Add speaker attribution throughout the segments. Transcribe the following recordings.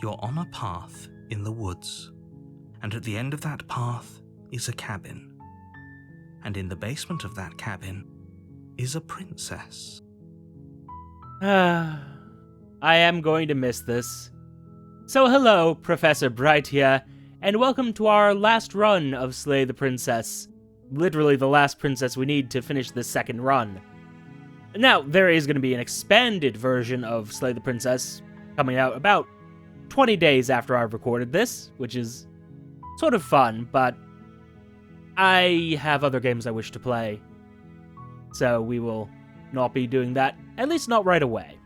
Speaker 1: You're on a path in the woods, and at the end of that path is a cabin. And in the basement of that cabin is a princess.
Speaker 2: I am going to miss this. So hello, Professor Bright here, and welcome to our last run of Slay the Princess. Literally the last princess we need to finish this second run. Now, there is going to be an expanded version of Slay the Princess coming out about 20 days after I've recorded this, which is sort of fun, but I have other games I wish to play. So we will not be doing that, at least not right away.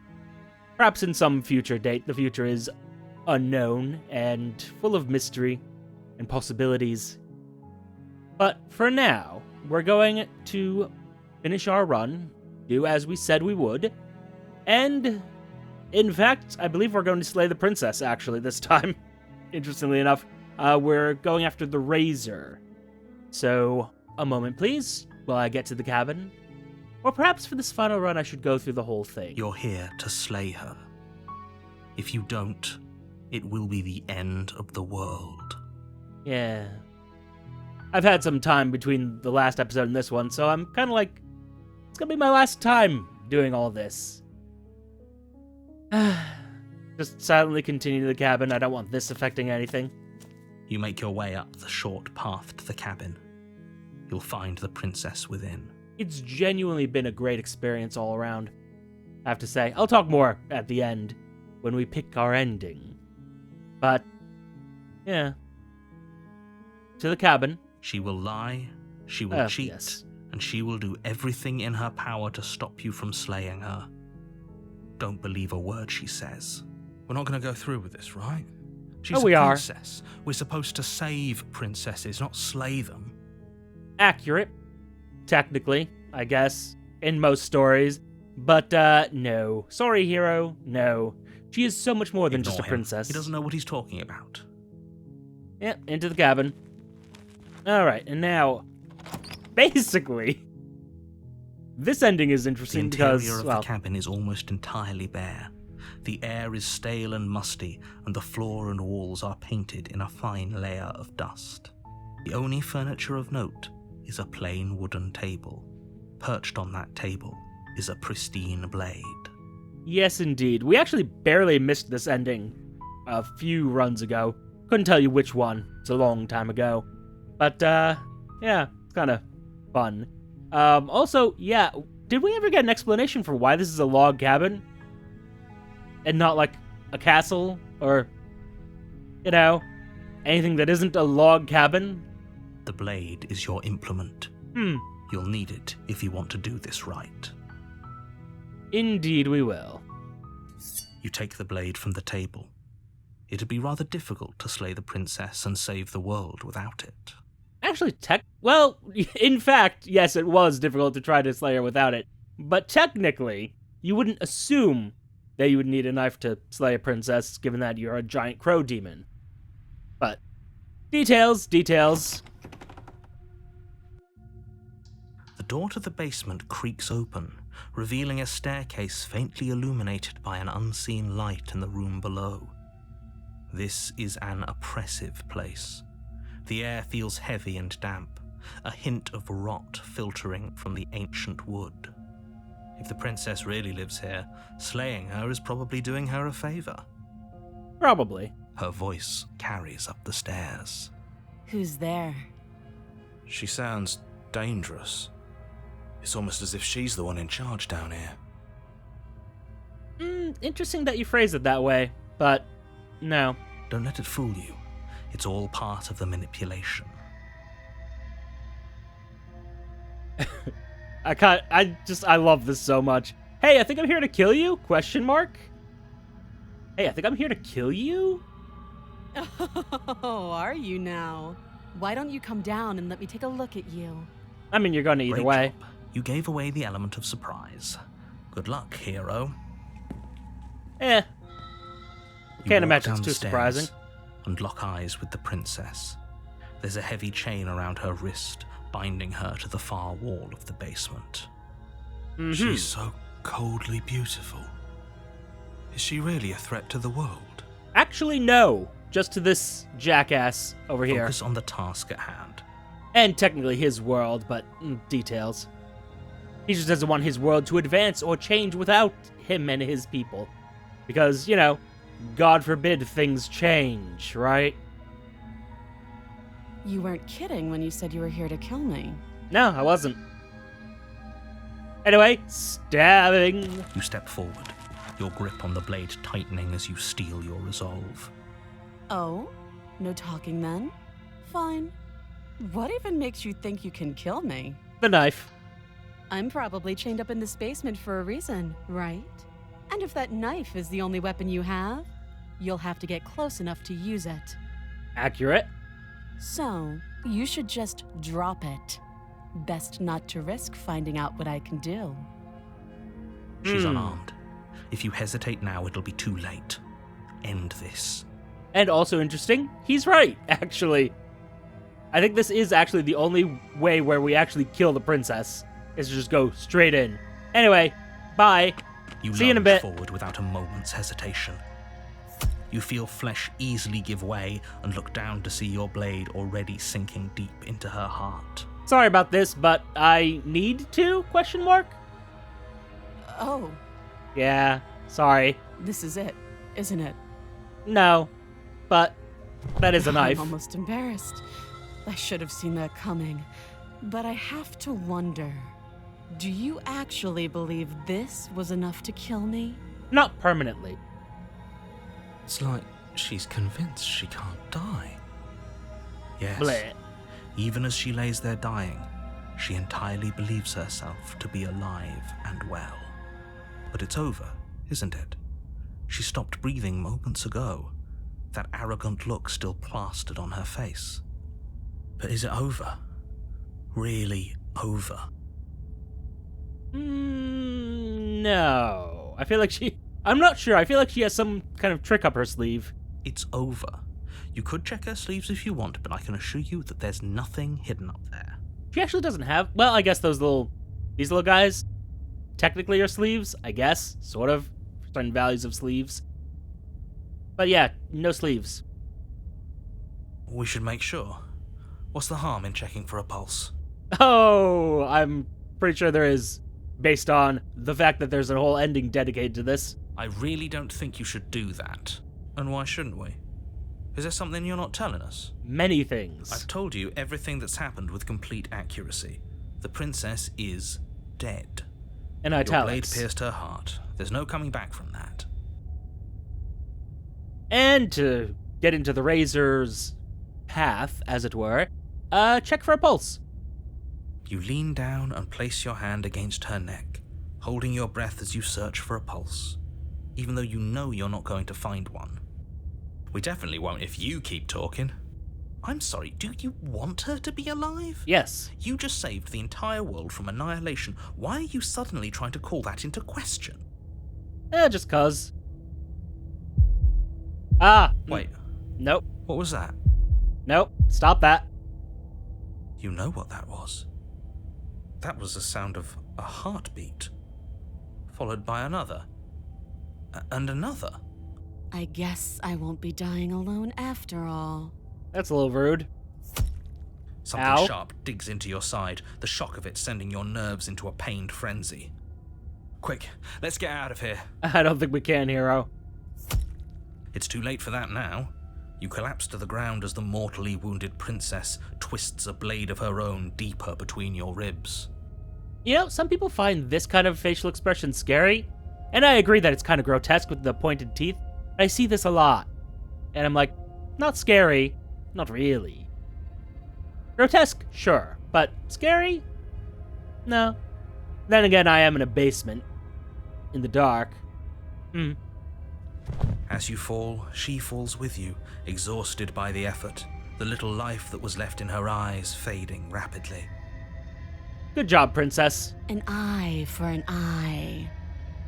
Speaker 2: Perhaps in some future date. The future is unknown and full of mystery and possibilities. But for now, we're going to finish our run, do as we said we would, and in fact, I believe we're going to slay the princess, actually, this time. Interestingly enough, we're going after the Razor. So, a moment please, while I get to the cabin. Or perhaps for this final run I should go through the whole thing.
Speaker 1: You're here to slay her. If you don't, it will be the end of the world.
Speaker 2: Yeah. I've had some time between the last episode and this one, so I'm kind of like, it's gonna be my last time doing all this. Just silently continue to the cabin. I don't want this affecting anything.
Speaker 1: You make your way up the short path to the cabin. You'll find the princess within.
Speaker 2: It's genuinely been a great experience all around, I have to say. I'll talk more at the end, when we pick our ending. But, yeah. To the cabin.
Speaker 1: She will lie, she will cheat,
Speaker 2: yes.
Speaker 1: And she will do everything in her power to stop you from slaying her. Don't believe a word she says. We're not going to go through with this, right? She's
Speaker 2: we
Speaker 1: a
Speaker 2: are.
Speaker 1: princess. We're supposed to save princesses, not slay them.
Speaker 2: Accurate. Technically, I guess, in most stories. But, no. Sorry, hero, no. She is so much more than
Speaker 1: Ignore
Speaker 2: just a
Speaker 1: him.
Speaker 2: princess.
Speaker 1: He doesn't know what he's talking about.
Speaker 2: Yeah, into the cabin. Alright, and now, basically, this ending is
Speaker 1: The
Speaker 2: interesting
Speaker 1: interior
Speaker 2: because,
Speaker 1: of the cabin is almost entirely bare. The air is stale and musty, and the floor and walls are painted in a fine layer of dust. The only furniture of note is a plain wooden table. Perched on that table is a pristine blade.
Speaker 2: yes indeed, we actually barely missed this ending a few runs ago. Couldn't tell you which one, it's a long time ago. But, yeah, it's kind of fun. Also, yeah, did we ever get an explanation for why this is a log cabin? And not, like, a castle? Or, you know, anything that isn't a log cabin?
Speaker 1: The blade is your implement. You'll need it if you want to do this right.
Speaker 2: Indeed we will.
Speaker 1: You take the blade from the table. It'd be rather difficult to slay the princess and save the world without it.
Speaker 2: Actually, well, in fact, yes, it was difficult to try to slay her without it. But technically, you wouldn't assume that you would need a knife to slay a princess, given that you're a giant crow demon. But, details.
Speaker 1: The door to the basement creaks open, revealing a staircase faintly illuminated by an unseen light in the room below. This is an oppressive place. The air feels heavy and damp, a hint of rot filtering from the ancient wood. If the princess really lives here, slaying her is probably doing her a favor.
Speaker 2: Probably.
Speaker 1: Her voice carries up the stairs.
Speaker 3: Who's there?
Speaker 1: She sounds dangerous. It's almost as if she's the one in charge down here.
Speaker 2: Interesting that you phrase it that way, but no.
Speaker 1: Don't let it fool you. It's all part of the manipulation.
Speaker 2: I love this so much. Hey, I think I'm here to kill you? Question mark? Hey, I think I'm here to kill you?
Speaker 3: Oh, are you now? Why don't you come down and let me take a look at you?
Speaker 2: I mean, you're gonna either
Speaker 1: Great
Speaker 2: way.
Speaker 1: job. You gave away the element of surprise. Good luck, hero.
Speaker 2: Eh.
Speaker 1: You
Speaker 2: Can't
Speaker 1: walk
Speaker 2: imagine
Speaker 1: down
Speaker 2: it's
Speaker 1: the
Speaker 2: too
Speaker 1: stairs
Speaker 2: surprising.
Speaker 1: And lock eyes with the princess. There's a heavy chain around her wrist, binding her to the far wall of the basement. She's so coldly beautiful. Is she really a threat to the world?
Speaker 2: Actually, no. Just to this jackass over here.
Speaker 1: Focus on the task at hand.
Speaker 2: And technically his world, but details. He just doesn't want his world to advance or change without him and his people. Because, you know, God forbid things change, right?
Speaker 3: You weren't kidding when you said you were here to kill me.
Speaker 2: No, I wasn't. Anyway, stabbing.
Speaker 1: You step forward, your grip on the blade tightening as you steel your resolve.
Speaker 3: Oh? No talking then? Fine. What even makes you think you can kill me?
Speaker 2: The knife.
Speaker 3: I'm probably chained up in this basement for a reason, right? And if that knife is the only weapon you have, you'll have to get close enough to use it.
Speaker 2: Accurate.
Speaker 3: So, you should just drop it. Best not to risk finding out what I can do.
Speaker 1: She's unarmed. If you hesitate now, it'll be too late. End this.
Speaker 2: And also interesting, he's right, actually. I think this is actually the only way where we actually kill the princess, is to just go straight in. Anyway, bye.
Speaker 1: You
Speaker 2: See you in a
Speaker 1: lunge
Speaker 2: bit.
Speaker 1: forward without a moment's hesitation. You feel flesh easily give way and look down to see your blade already sinking deep into her heart.
Speaker 2: Sorry about this, but I need to? Question mark?
Speaker 3: Oh,
Speaker 2: Yeah, sorry.
Speaker 3: this is it, isn't it?
Speaker 2: No, but that is a knife.
Speaker 3: I'm almost embarrassed. I should have seen that coming. But I have to wonder, do you actually believe this was enough to kill me?
Speaker 2: Not permanently.
Speaker 1: It's like she's convinced she can't die. Yes,
Speaker 2: Bleh.
Speaker 1: even as she lays there dying, she entirely believes herself to be alive and well. But it's over, isn't it? She stopped breathing moments ago, that arrogant look still plastered on her face. But is it over? Really over?
Speaker 2: No. I feel like I'm not sure. I feel like she has some kind of trick up her sleeve.
Speaker 1: It's over. You could check her sleeves if you want, but I can assure you that there's nothing hidden up there.
Speaker 2: She actually doesn't have... Well, I guess these little guys technically are sleeves, I guess. Sort of. For certain values of sleeves. But yeah, no sleeves.
Speaker 1: We should make sure. What's the harm in checking for a pulse?
Speaker 2: Oh, I'm pretty sure there is, based on the fact that there's a whole ending dedicated to this.
Speaker 1: I really don't think you should do that. And why shouldn't we? Is there something you're not telling us?
Speaker 2: Many things.
Speaker 1: I've told you everything that's happened with complete accuracy. The princess is dead.
Speaker 2: In
Speaker 1: Your blade
Speaker 2: italics.
Speaker 1: pierced her heart. There's no coming back from that.
Speaker 2: And to get into the Razor's path, as it were, check for a pulse.
Speaker 1: You lean down and place your hand against her neck, holding your breath as you search for a pulse, even though you know you're not going to find one. We definitely won't if you keep talking. I'm sorry, do you want her to be alive?
Speaker 2: Yes.
Speaker 1: You just saved the entire world from annihilation. Why are you suddenly trying to call that into question?
Speaker 2: Just cuz. Ah.
Speaker 1: Wait,
Speaker 2: Nope.
Speaker 1: what was that?
Speaker 2: Nope. Stop that.
Speaker 1: You know what that was. That was the sound of a heartbeat, followed by another, and another.
Speaker 3: I guess I won't be dying alone after all.
Speaker 2: That's a little rude.
Speaker 1: Something
Speaker 2: Ow.
Speaker 1: sharp digs into your side, the shock of it sending your nerves into a pained frenzy. Quick, let's get out of here.
Speaker 2: I don't think we can, hero.
Speaker 1: It's too late for that now. You collapse to the ground as the mortally wounded princess twists a blade of her own deeper between your ribs.
Speaker 2: You know, some people find this kind of facial expression scary, and I agree that it's kind of grotesque with the pointed teeth. I see this a lot, and I'm like, not scary, not really. Grotesque, sure, but scary? No. Then again, I am in a basement, in the dark.
Speaker 1: As you fall, she falls with you, exhausted by the effort, the little life that was left in her eyes fading rapidly.
Speaker 2: Good job, princess.
Speaker 3: An eye for an eye.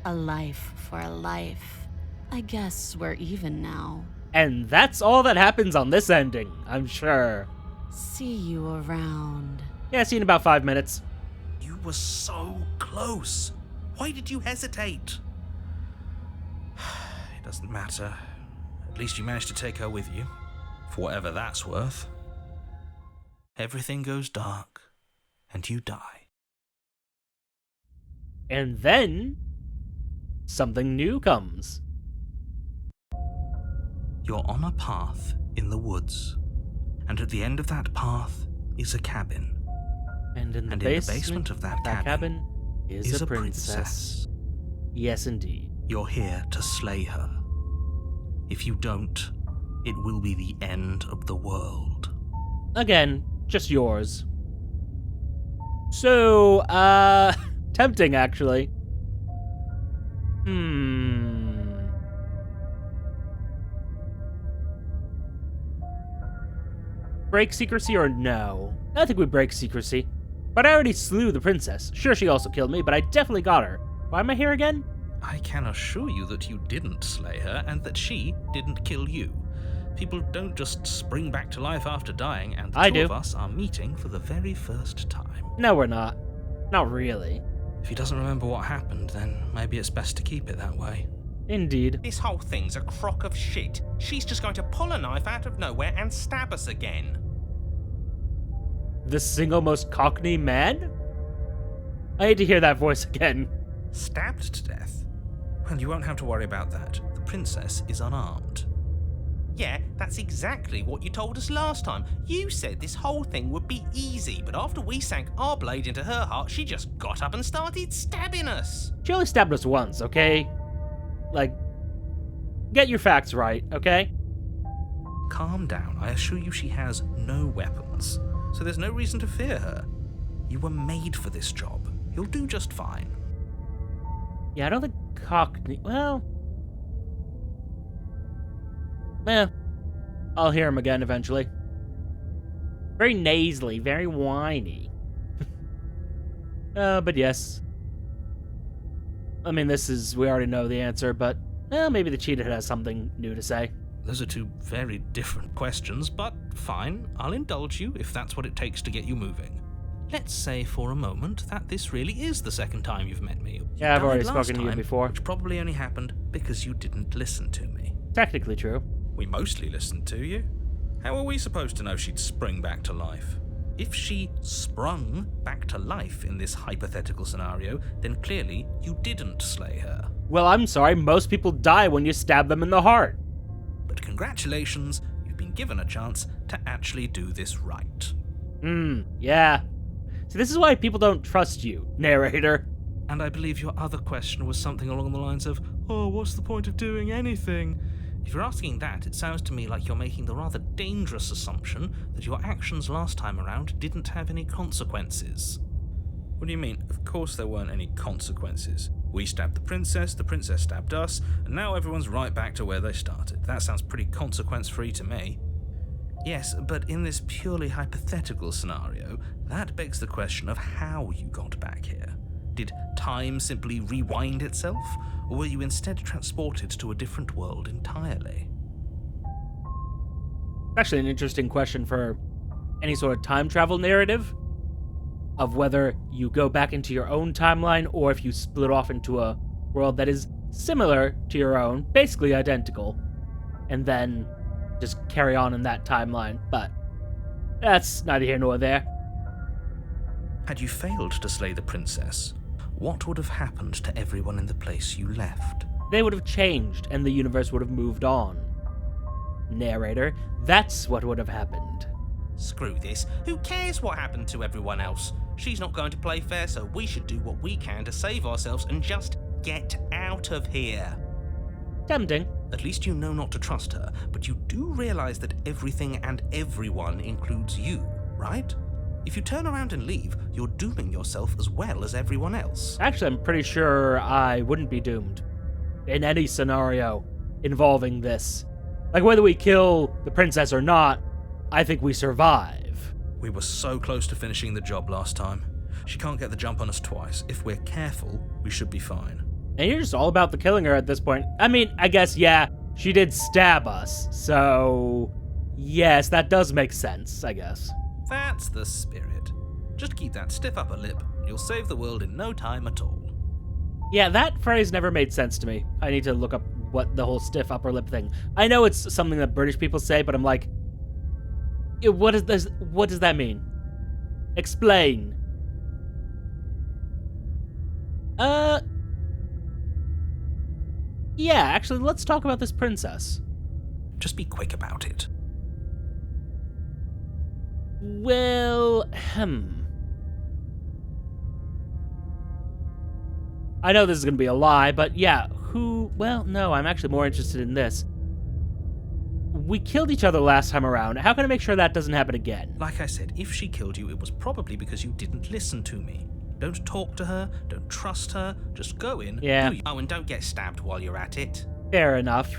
Speaker 3: A life for a life. I guess we're even now.
Speaker 2: And that's all that happens on this ending, I'm sure.
Speaker 3: See you around.
Speaker 2: Yeah, see you in about 5 minutes.
Speaker 1: You were so close. Why did you hesitate? It doesn't matter. At least you managed to take her with you, for whatever that's worth. Everything goes dark, and you die.
Speaker 2: And then something new comes.
Speaker 1: You're on a path in the woods, and at the end of that path is a cabin.
Speaker 2: And in the
Speaker 1: And
Speaker 2: basement,
Speaker 1: in the basement of that cabin
Speaker 2: is a princess. Yes, indeed.
Speaker 1: You're here to slay her. If you don't, it will be the end of the world.
Speaker 2: Again, just yours. So, tempting, actually. Break secrecy or no? I think we break secrecy. But I already slew the princess. Sure, she also killed me, but I definitely got her. Why am I here again?
Speaker 1: I can assure you that you didn't slay her and that she didn't kill you. People don't just spring back to life after dying, and the two of us are meeting for the very first time.
Speaker 2: No, we're not. Not really.
Speaker 1: If he doesn't remember what happened, then maybe it's best to keep it that way.
Speaker 2: Indeed.
Speaker 4: This whole thing's a crock of shit. She's just going to pull a knife out of nowhere and stab us again.
Speaker 2: The single most cockney man? I hate to hear that voice again.
Speaker 1: Stabbed to death? Well, you won't have to worry about that. The princess is unarmed.
Speaker 4: Yeah, that's exactly what you told us last time. You said this whole thing would be easy, but after we sank our blade into her heart, she just got up and started stabbing us.
Speaker 2: She only stabbed us once, okay? Like, get your facts right, okay?
Speaker 1: Calm down. I assure you she has no weapons, so there's no reason to fear her. You were made for this job. You'll do just fine.
Speaker 2: Yeah, I don't think cockney... Well... I'll hear him again eventually. Very nasally, very whiny. But yes. I mean, we already know the answer, but maybe the cheetah has something new to say.
Speaker 1: Those are two very different questions, but fine, I'll indulge you if that's what it takes to get you moving. Let's say for a moment that this really is the second time you've met me.
Speaker 2: Yeah, I've already spoken to you before.
Speaker 1: Which probably only happened because you didn't listen to me.
Speaker 2: Technically true.
Speaker 1: We mostly listened to you. How are we supposed to know she'd spring back to life? If she sprung back to life in this hypothetical scenario, then clearly you didn't slay her.
Speaker 2: Well, I'm sorry, most people die when you stab them in the heart.
Speaker 1: But congratulations, you've been given a chance to actually do this right.
Speaker 2: Yeah. See, this is why people don't trust you, narrator.
Speaker 1: And I believe your other question was something along the lines of, oh, what's the point of doing anything? If you're asking that, it sounds to me like you're making the rather dangerous assumption that your actions last time around didn't have any consequences. What do you mean? Of course there weren't any consequences. We stabbed the princess stabbed us, and now everyone's right back to where they started. That sounds pretty consequence-free to me. Yes, but in this purely hypothetical scenario, that begs the question of how you got back here. Did time simply rewind itself, or were you instead transported to a different world entirely?
Speaker 2: Actually, an interesting question for any sort of time travel narrative, of whether you go back into your own timeline or if you split off into a world that is similar to your own, basically identical, and then just carry on in that timeline. But that's neither here nor there.
Speaker 1: Had you failed to slay the princess, what would have happened to everyone in the place you left?
Speaker 2: They would have changed, and the universe would have moved on. Narrator, that's what would have happened.
Speaker 4: Screw this. Who cares what happened to everyone else? She's not going to play fair, so we should do what we can to save ourselves and just get out of here.
Speaker 2: Tempting.
Speaker 1: At least you know not to trust her, but you do realize that everything and everyone includes you, right? If you turn around and leave, you're dooming yourself as well as everyone else.
Speaker 2: Actually, I'm pretty sure I wouldn't be doomed in any scenario involving this. Like, whether we kill the princess or not, I think we survive.
Speaker 1: We were so close to finishing the job last time. She can't get the jump on us twice. If we're careful, we should be fine.
Speaker 2: And you're just all about the killing her at this point. I mean, I guess, yeah, she did stab us, so yes, that does make sense, I guess.
Speaker 1: That's the spirit. Just keep that stiff upper lip, and you'll save the world in no time at all.
Speaker 2: Yeah, that phrase never made sense to me. I need to look up what the whole stiff upper lip thing. I know it's something that British people say, but I'm like, what does that mean? Explain. Yeah, actually, let's talk about this princess.
Speaker 1: Just be quick about it.
Speaker 2: Well, I know this is gonna be a lie, but yeah, well, no, I'm actually more interested in this. We killed each other last time around. How can I make sure that doesn't happen again?
Speaker 1: Like I said, if she killed you, it was probably because you didn't listen to me. Don't talk to her, don't trust her, just go in.
Speaker 2: Yeah.
Speaker 4: Oh, and don't get stabbed while you're at it.
Speaker 2: Fair enough.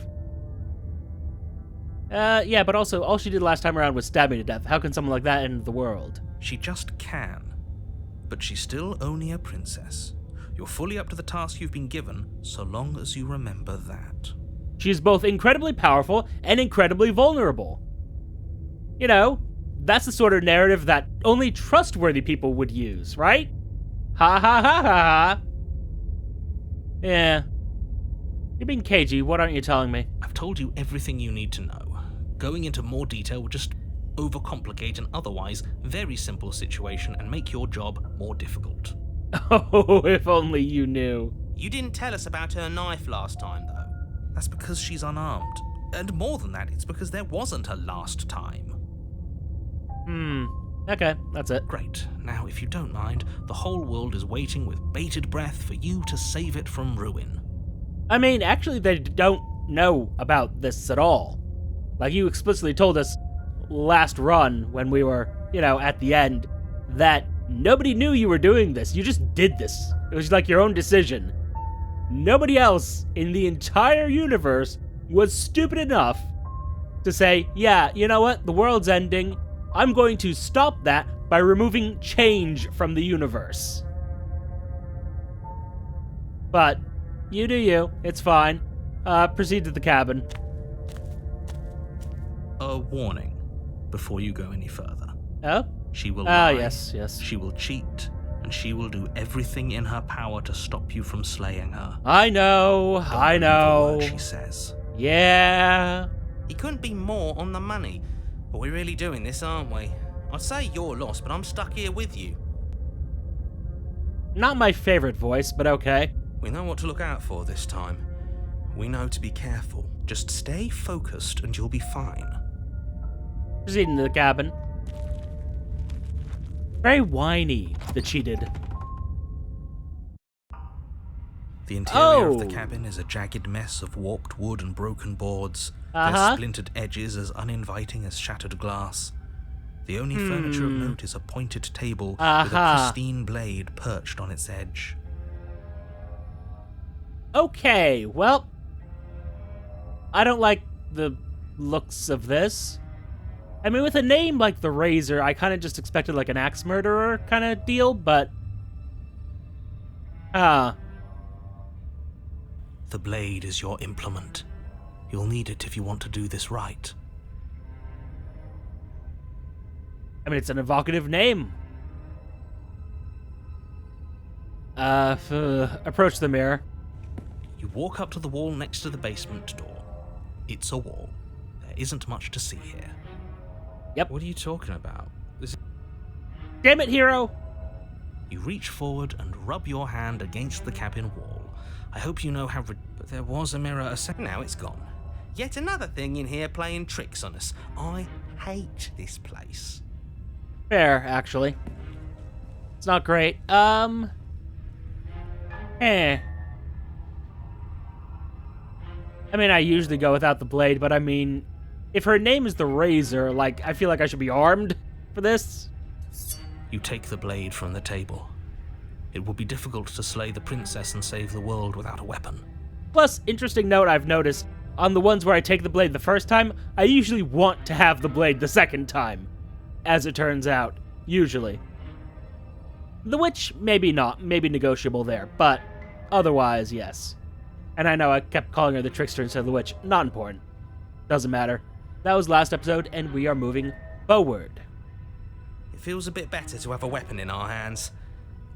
Speaker 2: Yeah, but also, all she did last time around was stab me to death. How can someone like that end the world?
Speaker 1: She just can. But she's still only a princess. You're fully up to the task you've been given, so long as you remember that.
Speaker 2: She's both incredibly powerful and incredibly vulnerable. You know, that's the sort of narrative that only trustworthy people would use, right? Ha ha ha ha ha. Yeah. You're being cagey, what aren't you telling me?
Speaker 1: I've told you everything you need to know. Going into more detail would just overcomplicate an otherwise very simple situation and make your job more difficult.
Speaker 2: Oh, if only you knew.
Speaker 4: You didn't tell us about her knife last time, though.
Speaker 1: That's because she's unarmed. And more than that, it's because there wasn't a last time.
Speaker 2: Okay, that's it.
Speaker 1: Great. Now, if you don't mind, the whole world is waiting with bated breath for you to save it from ruin.
Speaker 2: I mean, actually, they don't know about this at all. Like, you explicitly told us last run, when we were, at the end, that nobody knew you were doing this. You just did this. It was like your own decision. Nobody else in the entire universe was stupid enough to say, yeah, you know what? The world's ending. I'm going to stop that by removing change from the universe. But you do you. It's fine. Proceed to the cabin.
Speaker 1: A warning before you go any further.
Speaker 2: Oh?
Speaker 1: She will lie,
Speaker 2: Yes.
Speaker 1: she will cheat, and she will do everything in her power to stop you from slaying her.
Speaker 2: I know.
Speaker 1: Don't
Speaker 2: I
Speaker 1: believe a
Speaker 2: know.
Speaker 1: word she says.
Speaker 2: Yeah.
Speaker 4: He couldn't be more on the money. But we're really doing this, aren't we? I'd say you're lost, but I'm stuck here with you.
Speaker 2: Not my favorite voice, but okay.
Speaker 1: We know what to look out for this time. We know to be careful. Just stay focused and you'll be fine.
Speaker 2: Proceeding to the cabin. Very whiny, the cheated.
Speaker 1: The interior of the
Speaker 2: Oh.
Speaker 1: cabin is a jagged mess of warped wood and broken boards, their
Speaker 2: Uh-huh.
Speaker 1: splintered edges as uninviting as shattered glass. The only furniture of note is a pointed table with a
Speaker 2: Uh-huh.
Speaker 1: pristine blade perched on its edge.
Speaker 2: Okay, well, I don't like the looks of this. I mean, with a name like the Razor, I kind of just expected like an axe murderer kind of deal, but...
Speaker 1: The blade is your implement. You'll need it if you want to do this right.
Speaker 2: I mean, it's an evocative name. Approach the mirror.
Speaker 1: You walk up to the wall next to the basement door. It's a wall. There isn't much to see here.
Speaker 2: Yep.
Speaker 1: What are you talking about?
Speaker 2: Damn it, hero!
Speaker 1: You reach forward and rub your hand against the cabin wall. I hope you know how... But there was a mirror a second.
Speaker 4: Now it's gone. Yet another thing in here playing tricks on us. I hate this place.
Speaker 2: Fair, actually. It's not great. I mean, I usually go without the blade, but I mean, if her name is the Razor, like, I feel like I should be armed for this.
Speaker 1: You take the blade from the table. It will be difficult to slay the princess and save the world without a weapon.
Speaker 2: Plus, interesting note I've noticed, on the ones where I take the blade the first time, I usually want to have the blade the second time. As it turns out, usually. The witch, maybe not, maybe negotiable there, but otherwise, yes. And I know I kept calling her the trickster instead of the witch. Not important. Doesn't matter. That was last episode, and we are moving forward.
Speaker 4: It feels a bit better to have a weapon in our hands.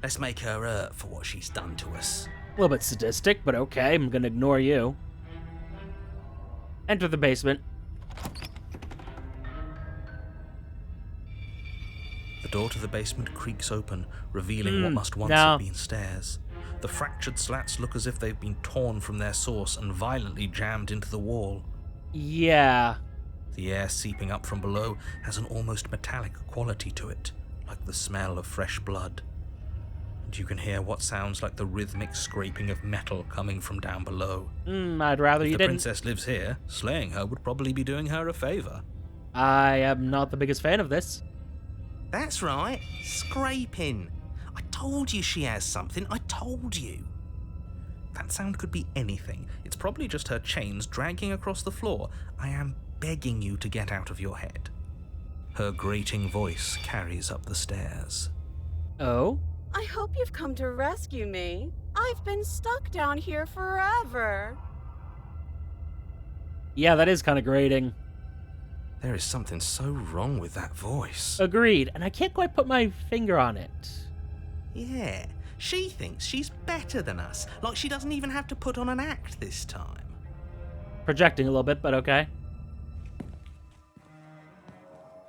Speaker 4: Let's make her hurt for what she's done to us.
Speaker 2: A little bit sadistic, but okay, I'm gonna ignore you. enter the basement.
Speaker 1: The door to the basement creaks open, revealing what must once
Speaker 2: no.
Speaker 1: have been stairs. The fractured slats look as if they've been torn from their source and violently jammed into the wall.
Speaker 2: Yeah.
Speaker 1: The air seeping up from below has an almost metallic quality to it, like the smell of fresh blood. And you can hear what sounds like the rhythmic scraping of metal coming from down below.
Speaker 2: I'd rather
Speaker 1: If
Speaker 2: you
Speaker 1: the
Speaker 2: didn't.
Speaker 1: princess lives here, slaying her would probably be doing her a favor.
Speaker 2: I am not the biggest fan of this.
Speaker 4: That's right, scraping. I told you she has something, I told you.
Speaker 1: That sound could be anything. It's probably just her chains dragging across the floor. I am begging you to get out of your head. Her grating voice carries up the stairs.
Speaker 2: Oh?
Speaker 3: I hope you've come to rescue me. I've been stuck down here forever.
Speaker 2: Yeah, that is kind of grating.
Speaker 1: There is something so wrong with that voice.
Speaker 2: Agreed, and I can't quite put my finger on it.
Speaker 4: Yeah, she thinks she's better than us, like she doesn't even have to put on an act this time.
Speaker 2: Projecting a little bit, but okay.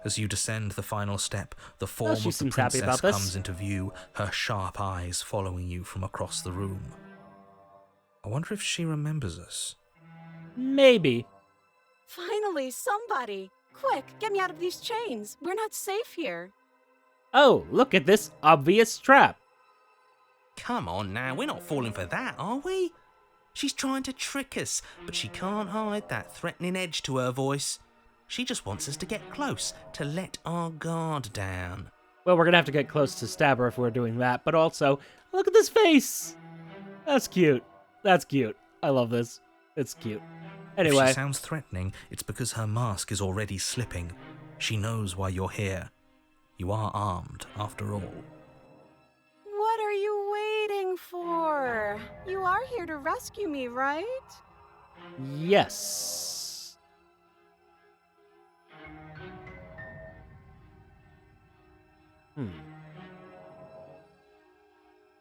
Speaker 1: As you descend the final step, the form
Speaker 2: she
Speaker 1: of the
Speaker 2: seems happy
Speaker 1: princess
Speaker 2: about this.
Speaker 1: comes into view, her sharp eyes following you from across the room. I wonder if she remembers us.
Speaker 2: Maybe.
Speaker 3: Finally, somebody! Quick, get me out of these chains. We're not safe here.
Speaker 2: Oh, look at this obvious trap.
Speaker 4: Come on now, we're not falling for that, are we? She's trying to trick us, but she can't hide that threatening edge to her voice. She just wants us to get close, to let our guard down.
Speaker 2: Well, we're gonna have to get close to stab her if we're doing that, but also, look at this face! That's cute. That's cute. I love this. It's cute.
Speaker 1: If
Speaker 2: Anyway,
Speaker 1: she sounds threatening, it's because her mask is already slipping. She knows why you're here. You are armed, after all.
Speaker 3: What are you waiting for? You are here to rescue me, right?
Speaker 2: yes.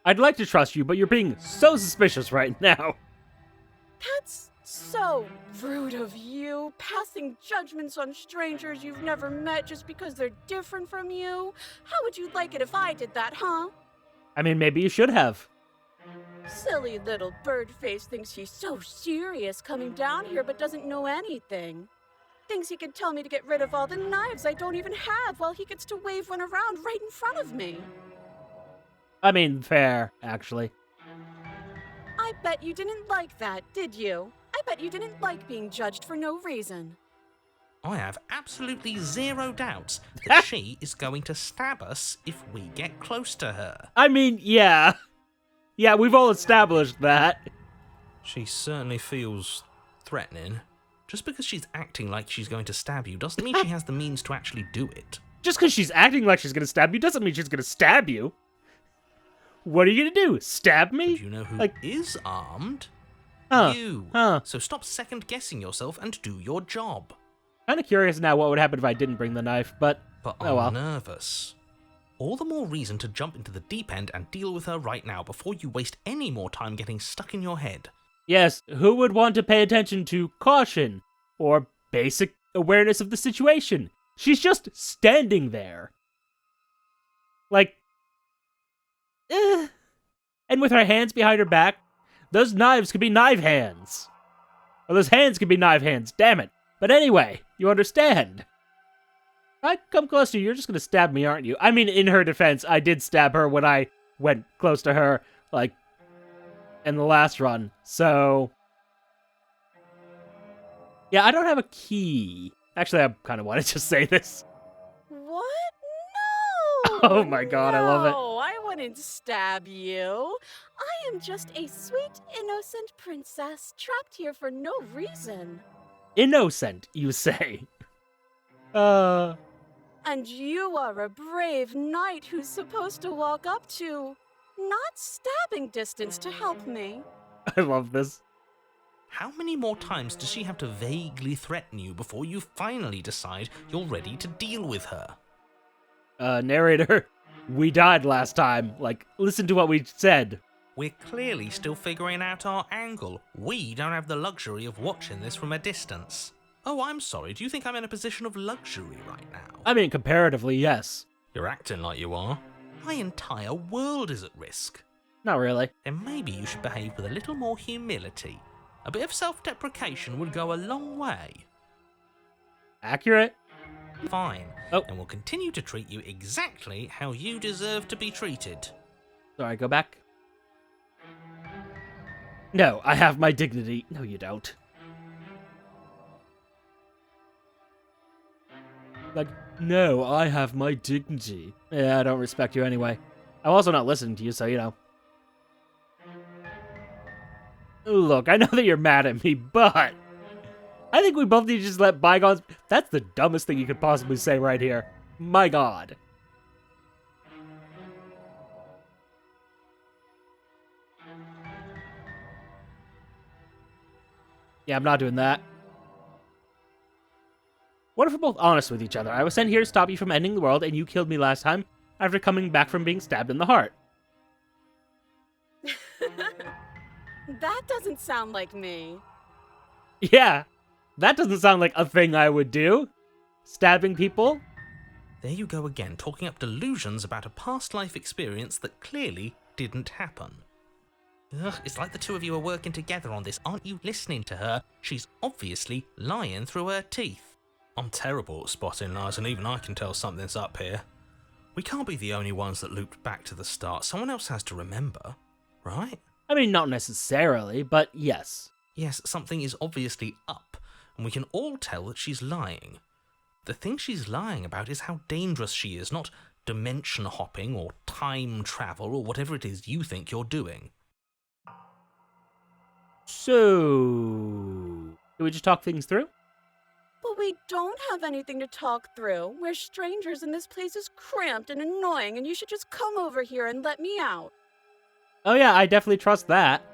Speaker 2: I'd like to trust you, but you're being so suspicious right now.
Speaker 3: That's so rude of you, passing judgments on strangers you've never met just because they're different from you. How would you like it if I did that, huh?
Speaker 2: I mean, maybe you should have.
Speaker 3: Silly little Birdface thinks he's so serious coming down here but doesn't know anything. Thinks he can tell me to get rid of all the knives I don't even have while he gets to wave one around right in front of me.
Speaker 2: I mean, fair, actually.
Speaker 3: I bet you didn't like that, did you? I bet you didn't like being judged for no reason.
Speaker 4: I have absolutely zero doubts that she is going to stab us if we get close to her.
Speaker 2: I mean, yeah. Yeah, we've all established that.
Speaker 1: She certainly feels threatening. Just because she's acting like she's going to stab you doesn't mean she has the means to actually do it.
Speaker 2: Just because she's acting like she's gonna stab you doesn't mean she's gonna stab you. What are you gonna do? Stab me?
Speaker 1: Do you know who
Speaker 2: Like-
Speaker 1: is armed?
Speaker 2: Huh.
Speaker 1: You.
Speaker 2: Huh.
Speaker 1: So stop second-guessing yourself and do your job.
Speaker 2: Kind of curious now what would happen if I didn't bring the knife, but
Speaker 1: But
Speaker 2: oh well.
Speaker 1: I'm nervous. All the more reason to jump into the deep end and deal with her right now before you waste any more time getting stuck in your head.
Speaker 2: Yes, who would want to pay attention to caution or basic awareness of the situation? She's just standing there. Like, and with her hands behind her back, those knives could be knife hands. Or those hands could be knife hands, damn it. But anyway, you understand. I come close to you, you're just gonna stab me, aren't you? I mean, in her defense, I did stab her when I went close to her, like, in the last run, so... Yeah, I don't have a key. Actually, I kind of want to just say this.
Speaker 3: What? No!
Speaker 2: Oh my god, I love it.
Speaker 3: No, I wouldn't stab you. I am just a sweet, innocent princess trapped here for no reason.
Speaker 2: Innocent, you say?
Speaker 3: And you are a brave knight who's supposed to walk up to, not stabbing distance to help me.
Speaker 2: I love this.
Speaker 1: How many more times does she have to vaguely threaten you before you finally decide you're ready to deal with her?
Speaker 2: Narrator, we died last time. Like, listen to what we said.
Speaker 4: We're clearly still figuring out our angle. We don't have the luxury of watching this from a distance. Oh, I'm sorry. Do you think I'm in a position of luxury right now?
Speaker 2: I mean, comparatively, yes.
Speaker 4: You're acting like you are. My entire world is at risk.
Speaker 2: Not really.
Speaker 4: Then maybe you should behave with a little more humility. A bit of self-deprecation would go a long way.
Speaker 2: Accurate.
Speaker 4: Fine.
Speaker 2: Oh.
Speaker 4: And we'll continue to treat you exactly how you deserve to be treated.
Speaker 2: Sorry, go back. No, I have my dignity. No, you don't. Like, no, I have my dignity. Yeah, I don't respect you anyway. I'm also not listening to you, so you know. Look, I know that you're mad at me, but I think we both need to just let bygones... That's the dumbest thing you could possibly say right here. My god. Yeah, I'm not doing that. What if we're both honest with each other? I was sent here to stop you from ending the world, and you killed me last time after coming back from being stabbed in the heart.
Speaker 3: That doesn't sound like me.
Speaker 2: Yeah, that doesn't sound like a thing I would do. Stabbing people?
Speaker 4: There you go again, talking up delusions about a past life experience that clearly didn't happen. Ugh, it's like the two of you are working together on this. Aren't you listening to her? She's obviously lying through her teeth. I'm terrible at spotting lies, and even I can tell something's up here. We can't be the only ones that looped back to the start. Someone else has to remember, right?
Speaker 2: I mean, not necessarily, but yes.
Speaker 4: Yes, something is obviously up, and we can all tell that she's lying. The thing she's lying about is how dangerous she is, not dimension hopping or time travel or whatever it is you think you're doing.
Speaker 2: So, do we just talk things through?
Speaker 3: But we don't have anything to talk through. We're strangers and this place is cramped and annoying and you should just come over here and let me out.
Speaker 2: Oh yeah, I definitely trust that.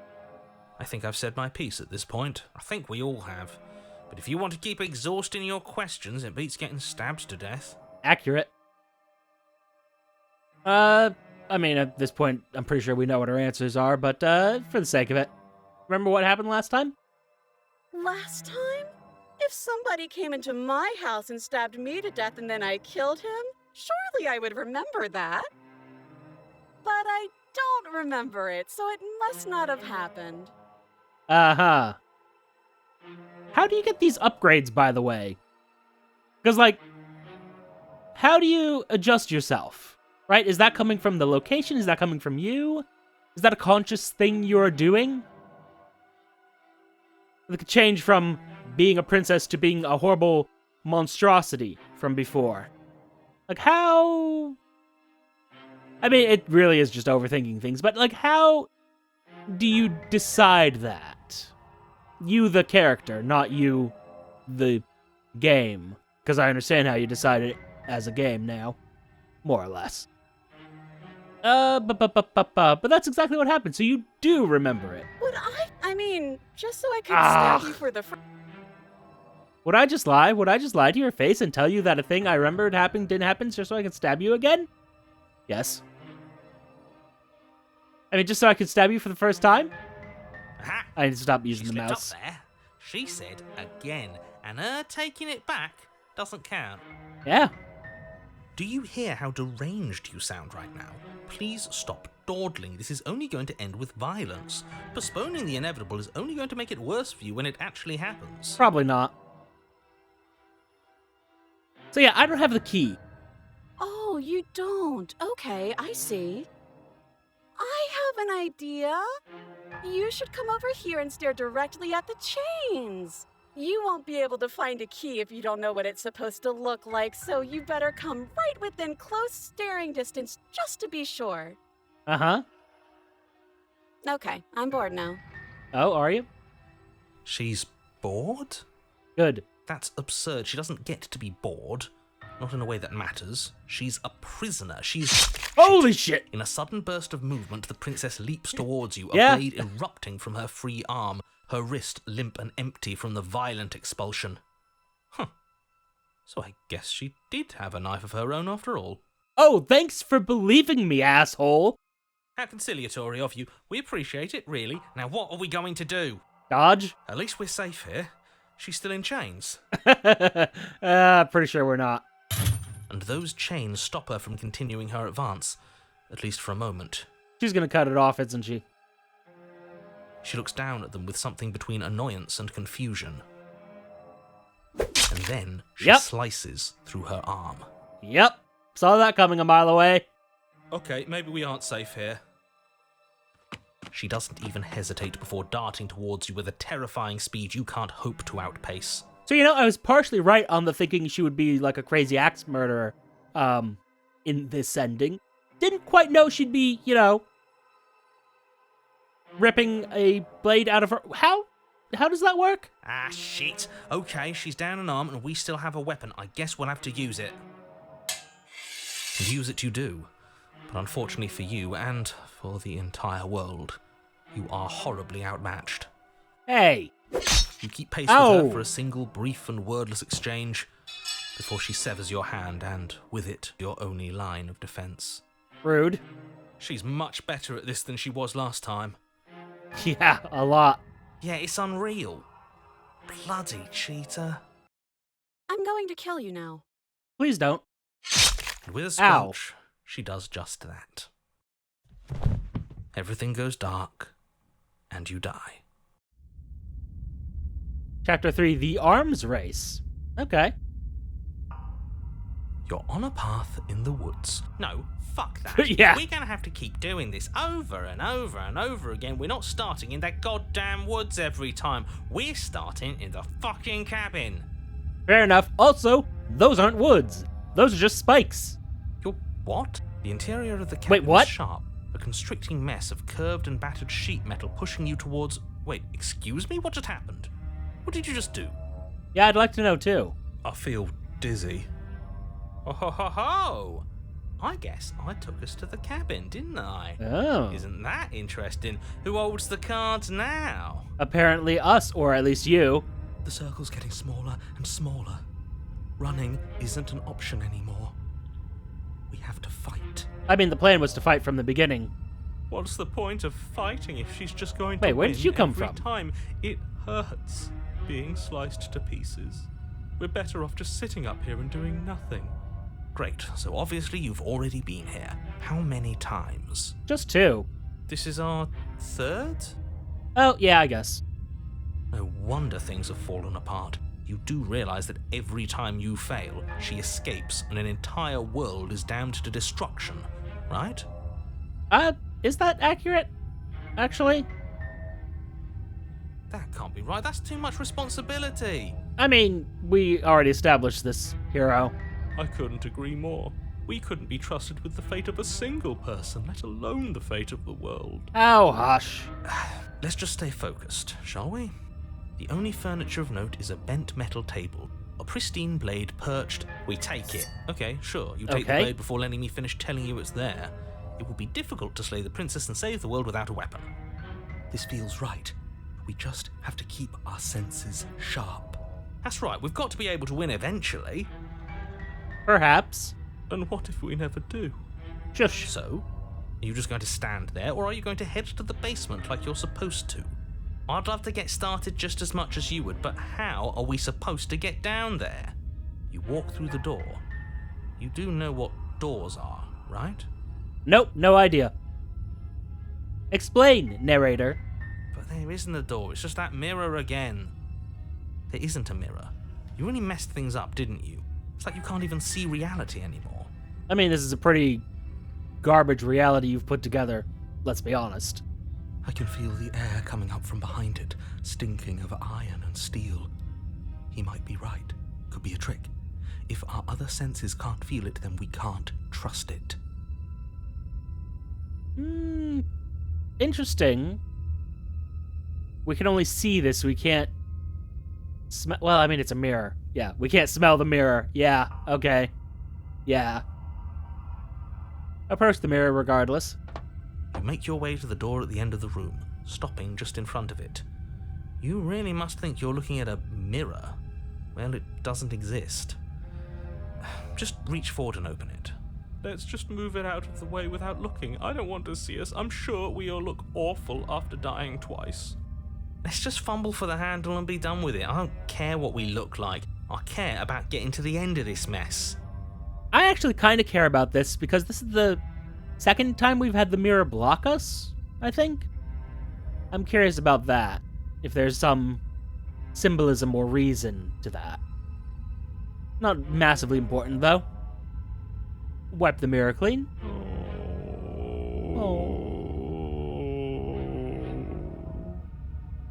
Speaker 4: I think I've said my piece at this point. I think we all have. But if you want to keep exhausting your questions, it beats getting stabbed to death.
Speaker 2: Accurate. I mean, at this point, I'm pretty sure we know what our answers are, but for the sake of it. Remember what happened last time?
Speaker 3: Last time? If somebody came into my house and stabbed me to death and then I killed him, surely I would remember that. But I don't remember it, so it must not have happened.
Speaker 2: Uh-huh. How do you get these upgrades, by the way? Because, like, how do you adjust yourself? Right? Is that coming from the location? Is that coming from you? Is that a conscious thing you're doing? Like a change from being a princess to being a horrible monstrosity from before. Like, how... I mean, it really is just overthinking things, but, like, how do you decide that? You, the character, not you, the game. Because I understand how you decide it as a game now. More or less. But that's exactly what happened, so you do remember it.
Speaker 3: Would I mean, just so I could stab you for the
Speaker 2: Would I just lie? Would I just lie to your face and tell you that a thing I remembered happened didn't happen just so I could stab you again? Yes. I mean, just so I could stab you for the first time?
Speaker 4: Aha!
Speaker 2: I need to stop using
Speaker 4: She
Speaker 2: the
Speaker 4: slipped
Speaker 2: mouse.
Speaker 4: up there. She said again, and her taking it back doesn't count.
Speaker 2: Yeah.
Speaker 4: Do you hear how deranged you sound right now? Please stop dawdling. This is only going to end with violence. Postponing the inevitable is only going to make it worse for you when it actually happens.
Speaker 2: Probably not. So yeah, I don't have the key.
Speaker 3: Oh, you don't. Okay, I see. I have an idea. You should come over here and stare directly at the chains. You won't be able to find a key if you don't know what it's supposed to look like, so you better come right within close staring distance just to be sure.
Speaker 2: Uh-huh.
Speaker 3: Okay, I'm bored now.
Speaker 2: Oh, are you?
Speaker 4: She's bored?
Speaker 2: Good.
Speaker 4: That's absurd. She doesn't get to be bored. Not in a way that matters. She's a prisoner. She's...
Speaker 2: Holy shit!
Speaker 4: In a sudden burst of movement, the princess leaps towards you, a
Speaker 2: Yeah.
Speaker 4: blade erupting from her free arm, her wrist limp and empty from the violent expulsion. Huh. So I guess she did have a knife of her own after all.
Speaker 2: Oh, thanks for believing me, asshole!
Speaker 4: How conciliatory of you. We appreciate it, really. Now what are we going to do?
Speaker 2: Dodge?
Speaker 4: At least we're safe here. She's still in chains.
Speaker 2: Pretty sure we're not.
Speaker 4: And those chains stop her from continuing her advance. At least for a moment.
Speaker 2: She's gonna cut it off, isn't she?
Speaker 4: She looks down at them with something between annoyance and confusion. And then she
Speaker 2: Yep.
Speaker 4: slices through her arm.
Speaker 2: Yep. Saw that coming a mile away.
Speaker 4: Okay, maybe we aren't safe here. She doesn't even hesitate before darting towards you with a terrifying speed you can't hope to outpace.
Speaker 2: So, I was partially right on the thinking she would be like a crazy axe murderer, in this ending. Didn't quite know she'd be, ripping a blade out of her... How does that work?
Speaker 4: Ah, shit. Okay, she's down an arm and we still have a weapon. I guess we'll have to use it. And use it you do. But unfortunately for you, and for the entire world, you are horribly outmatched.
Speaker 2: Hey.
Speaker 4: You keep pace
Speaker 2: Ow.
Speaker 4: with her for a single brief and wordless exchange before she severs your hand and, with it, your only line of defense.
Speaker 2: Rude.
Speaker 4: She's much better at this than she was last time.
Speaker 2: Yeah, a lot.
Speaker 4: Yeah, it's unreal. Bloody cheater.
Speaker 3: I'm going to kill you now.
Speaker 2: Please don't.
Speaker 4: And with a
Speaker 2: Ow.
Speaker 4: squelch, she does just that. Everything goes dark, and you die.
Speaker 2: Chapter 3, The Arms Race. Okay.
Speaker 4: You're on a path in the woods. No, fuck that.
Speaker 2: Yeah.
Speaker 4: We're gonna have to keep doing this over and over and over again. We're not starting in that goddamn woods every time. We're starting in the fucking cabin.
Speaker 2: Fair enough. Also, those aren't woods. Those are just spikes.
Speaker 4: You're what? The interior of the cabin
Speaker 2: Wait, what?
Speaker 4: is sharp. A constricting mess of curved and battered sheet metal pushing you towards... Wait, excuse me? What just happened? What did you just do?
Speaker 2: Yeah, I'd like to know too.
Speaker 4: I feel dizzy. Oh ho ho ho! I guess I took us to the cabin, didn't I?
Speaker 2: Oh.
Speaker 4: Isn't that interesting? Who holds the cards now?
Speaker 2: Apparently us, or at least you.
Speaker 4: The circle's getting smaller and smaller. Running isn't an option anymore. We have to fight.
Speaker 2: I mean, the plan was to fight from the beginning.
Speaker 4: What's the point of fighting if she's just going
Speaker 2: Wait,
Speaker 4: to
Speaker 2: where
Speaker 4: win
Speaker 2: did you come
Speaker 4: every
Speaker 2: from?
Speaker 4: time? It hurts being sliced to pieces. We're better off just sitting up here and doing nothing. Great, so obviously you've already been here. How many times?
Speaker 2: Just two.
Speaker 4: This is our third?
Speaker 2: Oh, yeah, I guess.
Speaker 4: No wonder things have fallen apart. You do realize that every time you fail, she escapes and an entire world is damned to destruction, right?
Speaker 2: Is that accurate? Actually?
Speaker 4: That can't be right. That's too much responsibility.
Speaker 2: I mean, we already established this, hero.
Speaker 4: I couldn't agree more. We couldn't be trusted with the fate of a single person, let alone the fate of the world.
Speaker 2: Oh, hush.
Speaker 4: Let's just stay focused, shall we? The only furniture of note is a bent metal table. A pristine blade perched. We take it. Okay, sure. You take the
Speaker 2: Okay.
Speaker 4: blade before letting me finish telling you it's there. It would be difficult to slay the princess and save the world without a weapon. This feels right. We just have to keep our senses sharp. That's right. We've got to be able to win eventually.
Speaker 2: Perhaps.
Speaker 4: And what if we never do?
Speaker 2: Shush.
Speaker 4: So, are you just going to stand there, or are you going to head to the basement like you're supposed to? I'd love to get started just as much as you would, but how are we supposed to get down there? You walk through the door. You do know what doors are, right?
Speaker 2: Nope, no idea. Explain, narrator.
Speaker 4: But there isn't a door, it's just that mirror again. There isn't a mirror. You really messed things up, didn't you? It's like you can't even see reality anymore.
Speaker 2: I mean, this is a pretty garbage reality you've put together, let's be honest.
Speaker 4: I can feel the air coming up from behind it, stinking of iron and steel. He might be right. Could be a trick. If our other senses can't feel it, then we can't trust it.
Speaker 2: Interesting. We can only see this, we can't smell. Well, I mean, it's a mirror. Yeah, we can't smell the mirror. Yeah, okay. Yeah. Approach the mirror regardless.
Speaker 4: You make your way to the door at the end of the room, stopping just in front of it. You really must think you're looking at a mirror. Well, it doesn't exist. Just reach forward and open it.
Speaker 1: Let's just move it out of the way without looking. I don't want to see us. I'm sure we all look awful after dying twice.
Speaker 4: Let's just fumble for the handle and be done with it. I don't care what we look like. I care about getting to the end of this mess.
Speaker 2: I actually kind of care about this because this is the second time we've had the mirror block us, I think. I'm curious about that, if there's some symbolism or reason to that. Not massively important, though. Wipe the mirror clean.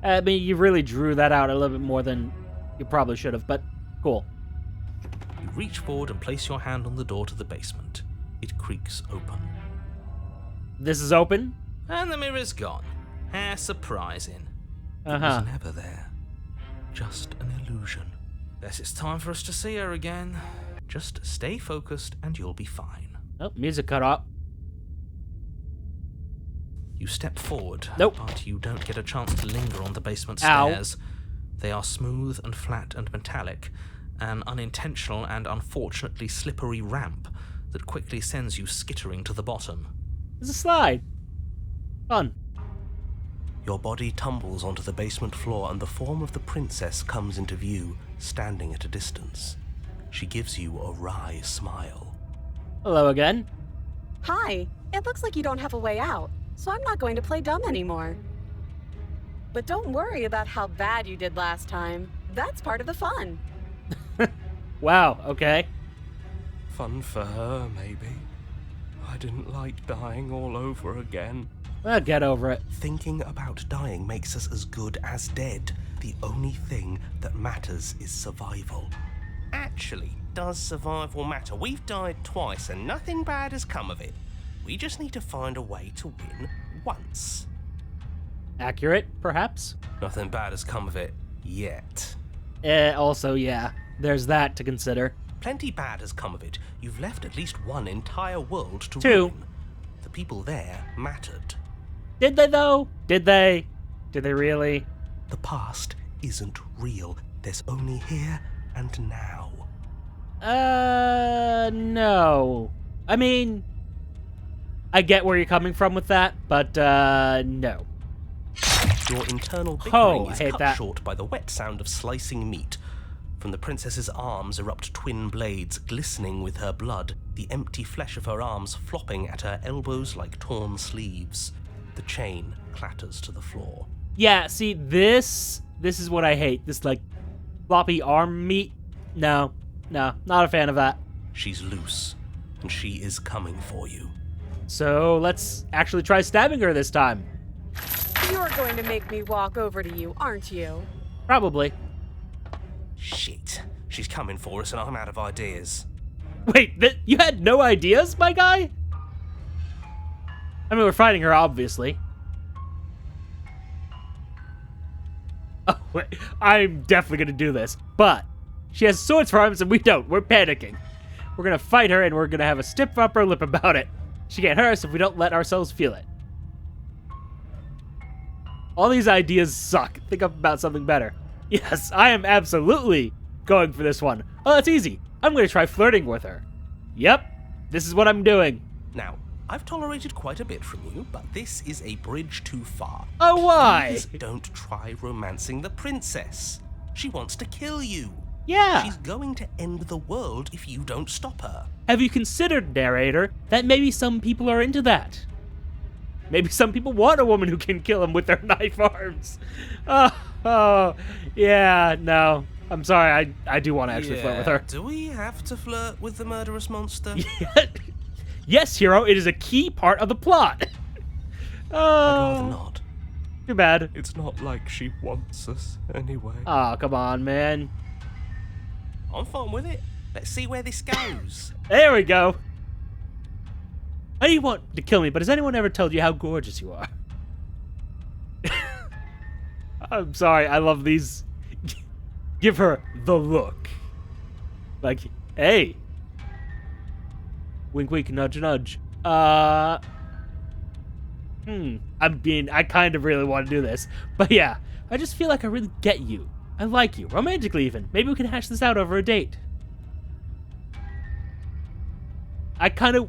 Speaker 2: I mean, you really drew that out a little bit more than you probably should have, but cool.
Speaker 4: You reach forward and place your hand on the door to the basement. It creaks open.
Speaker 2: This is open.
Speaker 4: And the mirror's gone. How surprising.
Speaker 2: Uh-huh.
Speaker 4: It was never there. Just an illusion. Guess it's time for us to see her again. Just stay focused and you'll be fine.
Speaker 2: Oh, music cut off.
Speaker 4: You step forward,
Speaker 2: Nope.
Speaker 4: but you don't get a chance to linger on the basement
Speaker 2: Ow.
Speaker 4: stairs. They are smooth and flat and metallic, an unintentional and unfortunately slippery ramp that quickly sends you skittering to the bottom.
Speaker 2: There's a slide. Fun.
Speaker 5: Your body tumbles onto the basement floor and the form of the princess comes into view, standing at a distance. She gives you a wry smile.
Speaker 2: Hello again.
Speaker 3: Hi, it looks like you don't have a way out, so I'm not going to play dumb anymore. But don't worry about how bad you did last time. That's part of the fun.
Speaker 2: Wow, okay.
Speaker 5: Fun for her, maybe. I didn't like dying all over again.
Speaker 2: Well, get over it.
Speaker 5: Thinking about dying makes us as good as dead. The only thing that matters is survival.
Speaker 4: Actually, does survival matter? We've died twice and nothing bad has come of it. We just need to find a way to win once.
Speaker 2: Accurate, perhaps?
Speaker 5: Nothing bad has come of it yet.
Speaker 2: Also, yeah. There's that to consider.
Speaker 5: Plenty bad has come of it. You've left at least one entire world to
Speaker 2: 2.
Speaker 5: ruin. The people there mattered.
Speaker 2: Did they, though? Did they? Did they really?
Speaker 5: The past isn't real. There's only here and now.
Speaker 2: No. I mean, I get where you're coming from with that, but, no.
Speaker 5: Your internal
Speaker 2: Oh,
Speaker 5: bickering
Speaker 2: I
Speaker 5: is
Speaker 2: hate
Speaker 5: cut
Speaker 2: that.
Speaker 5: short by the wet sound of slicing meat. From the princess's arms erupt twin blades glistening with her blood, the empty flesh of her arms flopping at her elbows like torn sleeves. The chain clatters to the floor.
Speaker 2: Yeah, see, this is what I hate. This, like, floppy arm meat. No, not a fan of that.
Speaker 5: She's loose, and she is coming for you.
Speaker 2: So let's actually try stabbing her this time.
Speaker 3: You're going to make me walk over to you, aren't you?
Speaker 2: Probably.
Speaker 5: Shit. She's coming for us, and I'm out of ideas.
Speaker 2: Wait, you had no ideas, my guy? I mean, we're fighting her, obviously. Oh, wait, I'm definitely gonna do this, but she has swords for arms and we don't. We're panicking. We're gonna fight her and we're gonna have a stiff upper lip about it. She can't hurt us if we don't let ourselves feel it. All these ideas suck. Think up about something better. Yes, I am absolutely going for this one. Oh, that's easy. I'm gonna try flirting with her. Yep, this is what I'm doing.
Speaker 5: Now, I've tolerated quite a bit from you, but this is a bridge too far.
Speaker 2: Oh, why?
Speaker 5: Please don't try romancing the princess. She wants to kill you.
Speaker 2: Yeah.
Speaker 5: She's going to end the world if you don't stop her.
Speaker 2: Have you considered, narrator, that maybe some people are into that? Maybe some people want a woman who can kill them with their knife arms. Oh, yeah, no. I'm sorry, I do want to actually flirt with her.
Speaker 5: Do we have to flirt with the murderous monster?
Speaker 2: Yes, hero, it is a key part of the plot.
Speaker 5: I'd rather
Speaker 2: Oh,
Speaker 5: not.
Speaker 2: too bad.
Speaker 5: It's not like she wants us anyway.
Speaker 2: Oh, come on, man.
Speaker 5: I'm fine with it. Let's see where this goes.
Speaker 2: There we go. I know you want to kill me, but has anyone ever told you how gorgeous you are? I'm sorry, I love these. Give her the look. Like, hey. Wink, wink, nudge, nudge. I kind of really want to do this. But yeah, I just feel like I really get you. I like you, romantically even. Maybe we can hash this out over a date. I kind of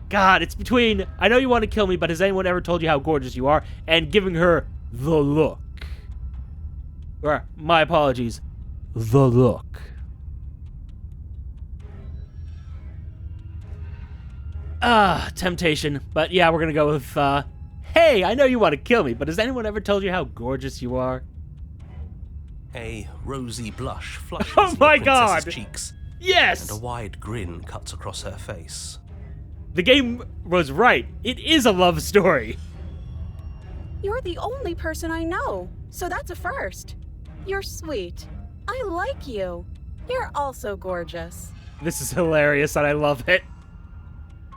Speaker 2: God, it's between, I know you want to kill me, but has anyone ever told you how gorgeous you are? And giving her the look. Or, my apologies, the look. Temptation. But yeah, we're gonna go with, hey, I know you want to kill me, but has anyone ever told you how gorgeous you are?
Speaker 5: A rosy blush flushes
Speaker 2: Oh my
Speaker 5: the princess's
Speaker 2: God!
Speaker 5: cheeks,
Speaker 2: Yes!
Speaker 5: and a wide grin cuts across her face.
Speaker 2: The game was right. It is a love story.
Speaker 3: You're the only person I know, so that's a first. You're sweet. I like you. You're also gorgeous.
Speaker 2: This is hilarious and I love it.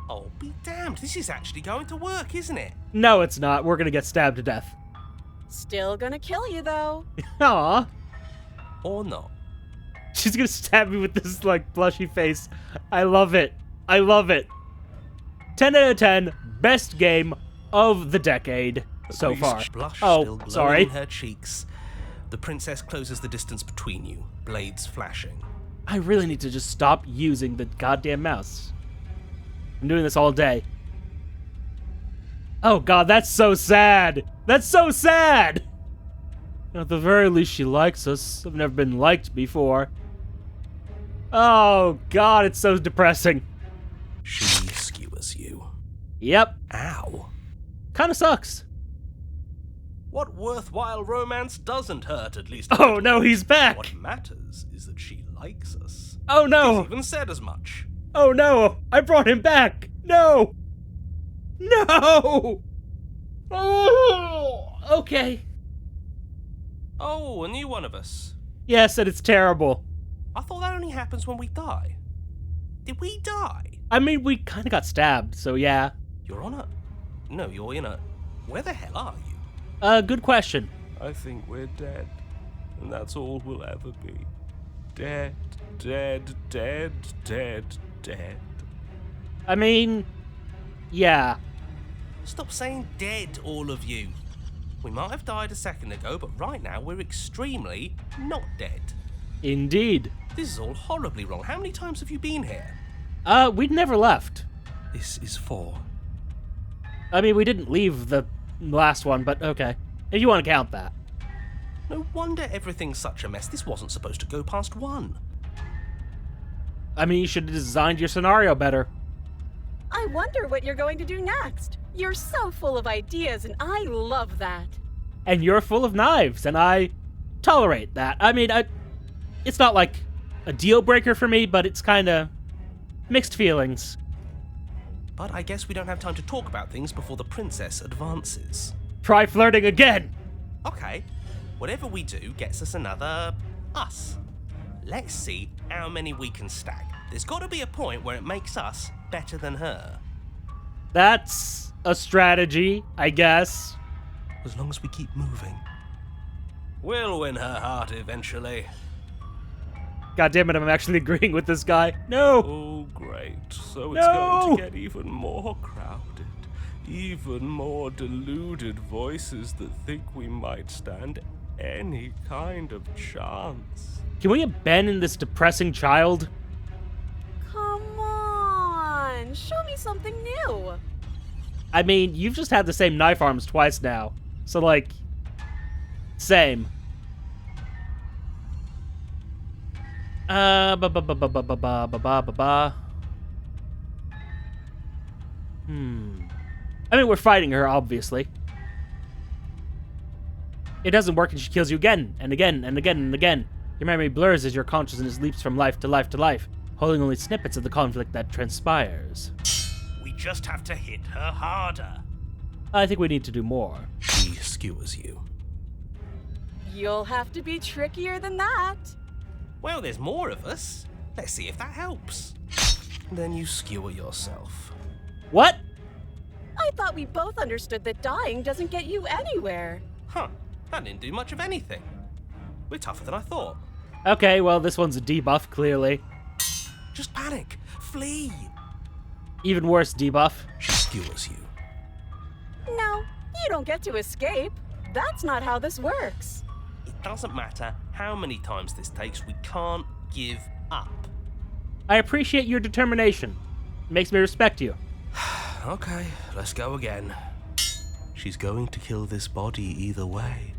Speaker 5: Oh, be damned, this is actually going to work, isn't it?
Speaker 2: No, it's not. We're gonna get stabbed to death.
Speaker 3: Still gonna kill you, though.
Speaker 2: Aw.
Speaker 5: Or not.
Speaker 2: She's gonna stab me with this, like, blushy face. I love it. I love it. 10 out of 10. Best game of the decade so
Speaker 5: Greased
Speaker 2: far.
Speaker 5: Blush
Speaker 2: Oh,
Speaker 5: still glowing
Speaker 2: sorry.
Speaker 5: in her cheeks. The princess closes the distance between you, blades flashing.
Speaker 2: I really need to just stop using the goddamn mouse. I'm doing this all day. Oh god, that's so sad. That's so sad. At the very least, she likes us. I've never been liked before. Oh god, it's so depressing.
Speaker 5: She skewers you.
Speaker 2: Yep,
Speaker 5: Ow.
Speaker 2: kind of sucks.
Speaker 5: What worthwhile romance doesn't hurt, at least?
Speaker 2: Oh no, he's back.
Speaker 5: What matters is that she likes us.
Speaker 2: Oh
Speaker 5: She's
Speaker 2: no.
Speaker 5: even said as much.
Speaker 2: Oh no, I brought him back. No. No. Oh, okay.
Speaker 5: Oh, a new one of us.
Speaker 2: Yes, and it's terrible.
Speaker 5: I thought that only happens when we die. Did we die?
Speaker 2: I mean, we kind of got stabbed, so yeah.
Speaker 5: You're on a... No, you're in a... Where the hell are you?
Speaker 2: Good question.
Speaker 6: I think we're dead, and that's all we'll ever be. Dead, dead, dead, dead, dead.
Speaker 2: I mean, yeah.
Speaker 5: Stop saying dead, all of you. We might have died a second ago, but right now we're extremely not dead.
Speaker 2: Indeed.
Speaker 5: This is all horribly wrong. How many times have you been here?
Speaker 2: We'd never left.
Speaker 5: This is 4.
Speaker 2: I mean, we didn't leave the last one, but okay. If you want to count that.
Speaker 5: No wonder everything's such a mess. This wasn't supposed to go past 1.
Speaker 2: I mean, you should have designed your scenario better.
Speaker 3: I wonder what you're going to do next. You're so full of ideas, and I love that.
Speaker 2: And you're full of knives, and I tolerate that. I mean, it's not like a deal breaker for me, but it's kind of mixed feelings.
Speaker 5: But I guess we don't have time to talk about things before the princess advances.
Speaker 2: Try flirting again.
Speaker 5: Okay, whatever we do gets us another us. Let's see how many we can stack. There's got to be a point where it makes us better than her.
Speaker 2: That's a strategy, I guess.
Speaker 5: As long as we keep moving. We'll win her heart eventually.
Speaker 2: God damn it, I'm actually agreeing with this guy. No!
Speaker 6: Oh, great. So it's
Speaker 2: No!
Speaker 6: going to get even more crowded. Even more deluded voices that think we might stand any kind of chance.
Speaker 2: Can we abandon this depressing child?
Speaker 3: Come on, show me something new.
Speaker 2: I mean, you've just had the same knife arms twice now. So, like, same. I mean, we're fighting her, obviously. It doesn't work and she kills you again, and again, and again, and again. Your memory blurs as your consciousness leaps from life to life to life, holding only snippets of the conflict that transpires.
Speaker 5: We just have to hit her harder.
Speaker 2: I think we need to do more.
Speaker 5: She skewers you.
Speaker 3: You'll have to be trickier than that.
Speaker 5: Well, there's more of us. Let's see if that helps. Then you skewer yourself.
Speaker 2: What?
Speaker 3: I thought we both understood that dying doesn't get you anywhere.
Speaker 5: Huh, that didn't do much of anything. We're tougher than I thought.
Speaker 2: Okay, well, this one's a debuff, clearly.
Speaker 5: Just panic. Flee.
Speaker 2: Even worse debuff.
Speaker 5: She skewers you.
Speaker 3: No, you don't get to escape. That's not how this works.
Speaker 5: It doesn't matter how many times this takes, we can't give up.
Speaker 2: I appreciate your determination. It makes me respect you.
Speaker 5: Okay, let's go again. She's going to kill this body either way.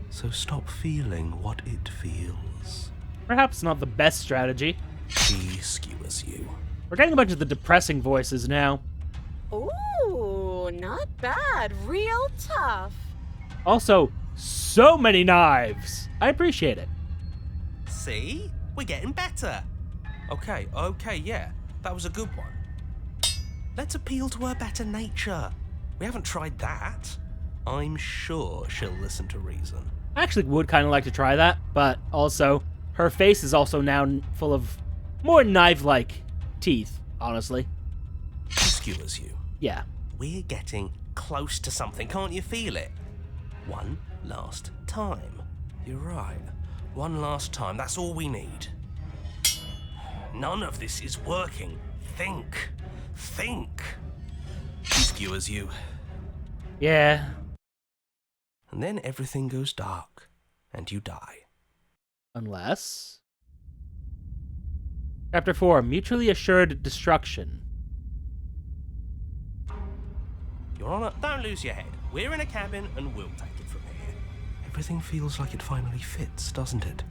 Speaker 5: So stop feeling what it feels.
Speaker 2: Perhaps not the best strategy.
Speaker 5: She skewers you.
Speaker 2: We're getting a bunch of the depressing voices now.
Speaker 3: Ooh, not bad. Real tough.
Speaker 2: Also, so many knives. I appreciate it.
Speaker 4: See? We're getting better. Okay, yeah. That was a good one. Let's appeal to her better nature. We haven't tried that. I'm sure she'll listen to reason.
Speaker 2: I actually would kind of like to try that, but also, her face is also now full of more knife-like teeth, honestly.
Speaker 5: She skewers you.
Speaker 2: Yeah.
Speaker 4: We're getting close to something, can't you feel it? One last time.
Speaker 5: You're right. One last time, that's all we need.
Speaker 4: None of this is working. Think.
Speaker 5: She skewers you.
Speaker 2: Yeah.
Speaker 5: And then everything goes dark, and you die.
Speaker 2: Unless... Chapter 4, Mutually Assured Destruction.
Speaker 4: Your Honor, don't lose your head. We're in a cabin, and we'll take it from here.
Speaker 5: Everything feels like it finally fits, doesn't it?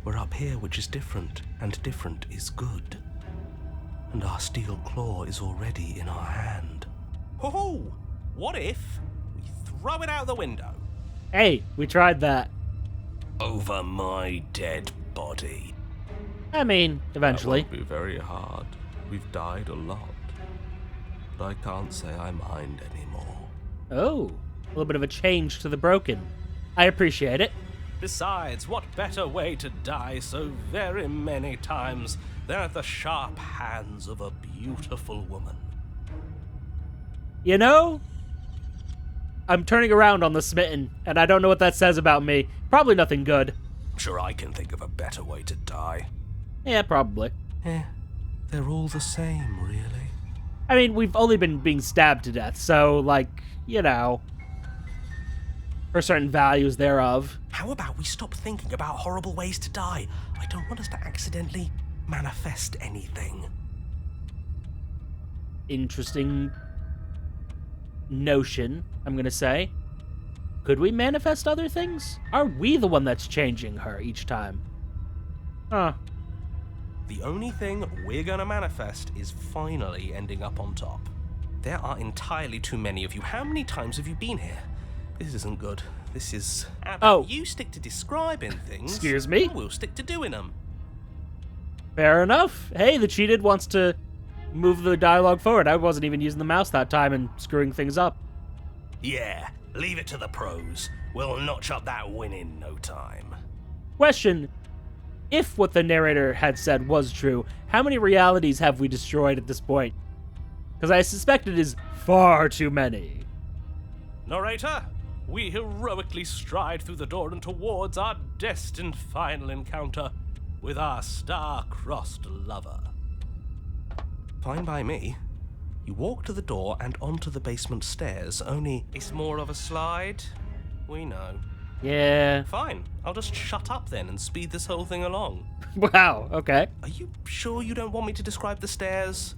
Speaker 5: We're up here, which is different, and different is good. And our steel claw is already in our hand.
Speaker 4: Ho-ho! What if we throw it out the window?
Speaker 2: Hey, we tried that.
Speaker 5: Over my dead body.
Speaker 2: I mean, eventually.
Speaker 6: That won't be very hard. We've died a lot. But I can't say I mind anymore.
Speaker 2: Oh, a little bit of a change to the broken. I appreciate it.
Speaker 4: Besides, what better way to die so very many times than at the sharp hands of a beautiful woman?
Speaker 2: You know, I'm turning around on the smitten, and I don't know what that says about me. Probably nothing good.
Speaker 5: I'm sure I can think of a better way to die.
Speaker 2: Yeah, probably.
Speaker 5: They're all the same, really.
Speaker 2: I mean, we've only been being stabbed to death, so, like, you know, for certain values thereof.
Speaker 4: How about we stop thinking about horrible ways to die? I don't want us to accidentally manifest anything.
Speaker 2: Interesting notion, I'm gonna say. Could we manifest other things? Are we the one that's changing her each time? Huh.
Speaker 4: The only thing we're gonna manifest is finally ending up on top. There are entirely too many of you. How many times have you been here? This isn't good. This is...
Speaker 2: Oh.
Speaker 4: You stick to describing things.
Speaker 2: Excuse me?
Speaker 4: And we'll stick to doing them.
Speaker 2: Fair enough. Hey, the cheated wants to move the dialogue forward. I wasn't even using the mouse that time and screwing things up.
Speaker 4: Yeah, leave it to the pros. We'll notch up that win in no time.
Speaker 2: Question. If what the narrator had said was true, how many realities have we destroyed at this point? Because I suspect it is far too many.
Speaker 4: Narrator, we heroically stride through the door and towards our destined final encounter with our star-crossed lover.
Speaker 5: Fine by me. You walk to the door and onto the basement stairs, only...
Speaker 4: It's more of a slide. We know.
Speaker 2: Yeah.
Speaker 4: Fine, I'll just shut up then and speed this whole thing along.
Speaker 2: Wow, okay.
Speaker 5: Are you sure you don't want me to describe the stairs?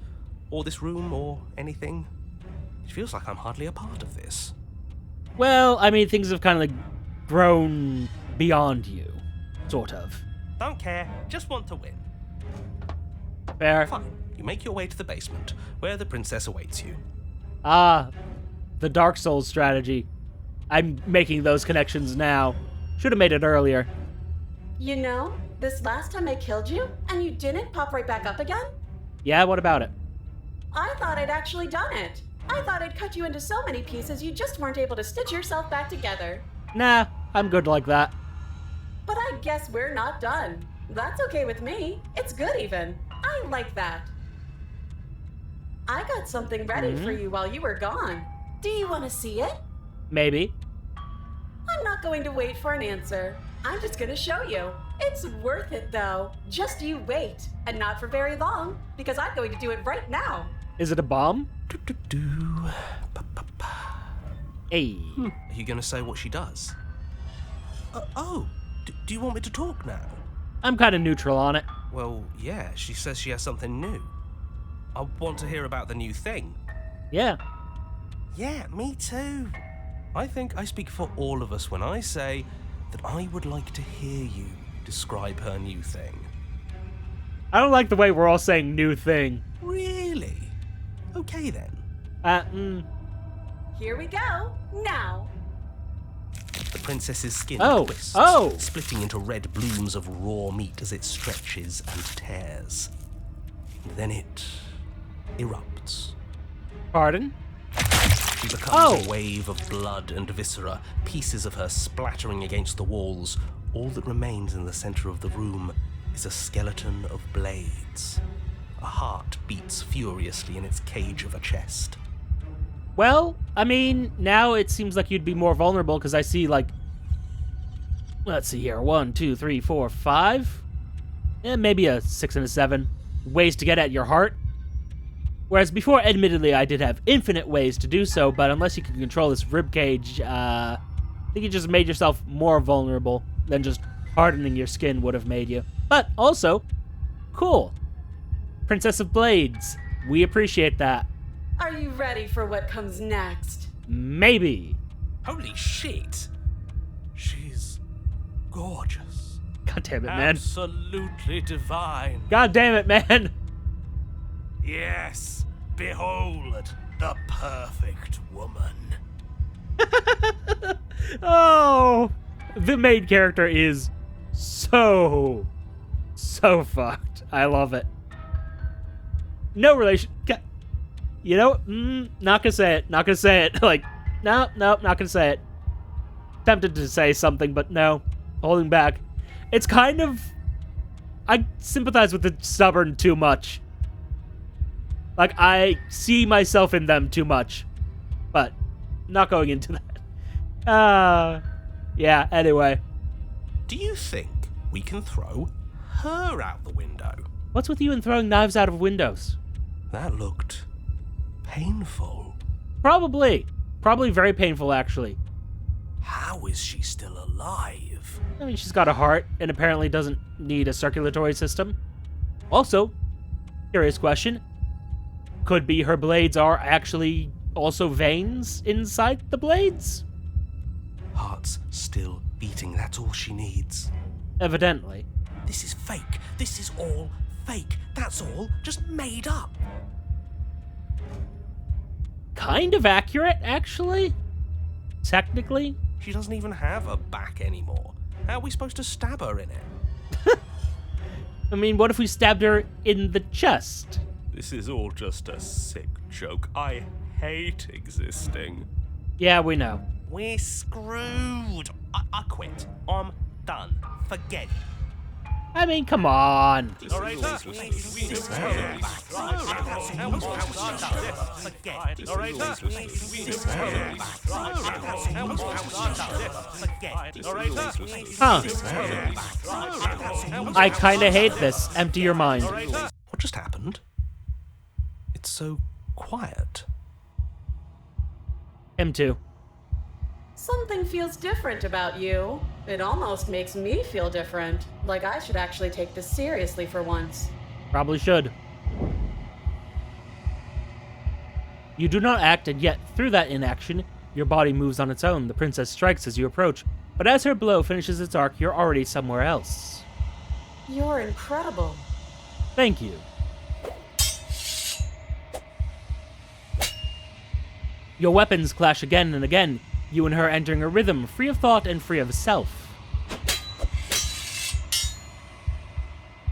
Speaker 5: Or this room, or anything? It feels like I'm hardly a part of this.
Speaker 2: Well, I mean, things have kind of like grown beyond you. Sort of.
Speaker 4: Don't care, just want to win.
Speaker 2: Fair.
Speaker 5: Fine. You make your way to the basement, where the princess awaits you.
Speaker 2: Ah, the Dark Souls strategy. I'm making those connections now. Should have made it earlier.
Speaker 3: You know, this last time I killed you, and you didn't pop right back up again?
Speaker 2: Yeah, what about it?
Speaker 3: I thought I'd actually done it. I thought I'd cut you into so many pieces you just weren't able to stitch yourself back together.
Speaker 2: Nah, I'm good like that.
Speaker 3: But I guess we're not done. That's okay with me. It's good even. I like that. I got something ready for you while you were gone. Do you want to see it?
Speaker 2: Maybe.
Speaker 3: I'm not going to wait for an answer. I'm just going to show you. It's worth it though. Just you wait. And not for very long, because I'm going to do it right now.
Speaker 2: Is it a bomb?
Speaker 5: Do-do-do. Ba-ba-ba.
Speaker 2: Hey.
Speaker 5: Are you going to say what she does? Do you want me to talk now?
Speaker 2: I'm kind of neutral on it.
Speaker 5: Well, yeah, she says she has something new.
Speaker 4: I want to hear about the new thing.
Speaker 2: Yeah.
Speaker 5: Yeah, me too. I think I speak for all of us when I say that I would like to hear you describe her new thing.
Speaker 2: I don't like the way we're all saying new thing.
Speaker 5: Really? Okay then.
Speaker 3: Here we go. Now.
Speaker 5: The princess's skin
Speaker 2: Oh,
Speaker 5: twists,
Speaker 2: oh.
Speaker 5: splitting into red blooms of raw meat as it stretches and tears. And then it erupts.
Speaker 2: Pardon?
Speaker 5: She becomes
Speaker 2: Oh.
Speaker 5: a wave of blood and viscera, pieces of her splattering against the walls. All that remains in the center of the room is a skeleton of blades. A heart beats furiously in its cage of a chest.
Speaker 2: Well, I mean, now it seems like you'd be more vulnerable because I see, like, let's see here, 1, 2, 3, 4, 5, maybe a 6 and a 7 ways to get at your heart. Whereas before, admittedly, I did have infinite ways to do so, but unless you can control this ribcage, I think you just made yourself more vulnerable than just hardening your skin would have made you. But also, cool. Princess of Blades. We appreciate that.
Speaker 3: Are you ready for what comes next?
Speaker 2: Maybe.
Speaker 5: Holy shit! She's gorgeous.
Speaker 2: God damn it, man.
Speaker 6: Absolutely divine.
Speaker 2: God damn it, man.
Speaker 5: Yes, behold the perfect woman.
Speaker 2: Oh, the main character is so fucked. I love it. No relation. You know, not gonna say it. Not gonna say it. Like, no, not gonna say it. Tempted to say something, but no, holding back. It's kind of, I sympathize with the stubborn too much. Like, I see myself in them too much, but not going into that. Yeah, anyway.
Speaker 5: Do you think we can throw her out the window?
Speaker 2: What's with you and throwing knives out of windows?
Speaker 5: That looked painful.
Speaker 2: Probably very painful, actually.
Speaker 5: How is she still alive?
Speaker 2: I mean, she's got a heart and apparently doesn't need a circulatory system. Also, curious question. Could be her blades are actually also veins inside the blades?
Speaker 5: Heart's still beating, that's all she needs.
Speaker 2: Evidently.
Speaker 5: This is fake. This is all fake. That's all just made up.
Speaker 2: Kind of accurate, actually. Technically.
Speaker 5: She doesn't even have a back anymore. How are we supposed to stab her in it?
Speaker 2: I mean, what if we stabbed her in the chest?
Speaker 6: This is all just a sick joke. I hate existing.
Speaker 2: Yeah, we know.
Speaker 5: We're screwed. I quit. I'm done. Forget it.
Speaker 2: I mean, come on. Huh. I kinda hate this. Empty your mind.
Speaker 5: What just happened? It's so quiet.
Speaker 2: Him too.
Speaker 3: Something feels different about you. It almost makes me feel different. Like I should actually take this seriously for once.
Speaker 2: Probably should. You do not act, and yet, through that inaction, your body moves on its own. The princess strikes as you approach, but as her blow finishes its arc, you're already somewhere else.
Speaker 3: You're incredible.
Speaker 2: Thank you. Your weapons clash again and again, you and her entering a rhythm, free of thought and free of self.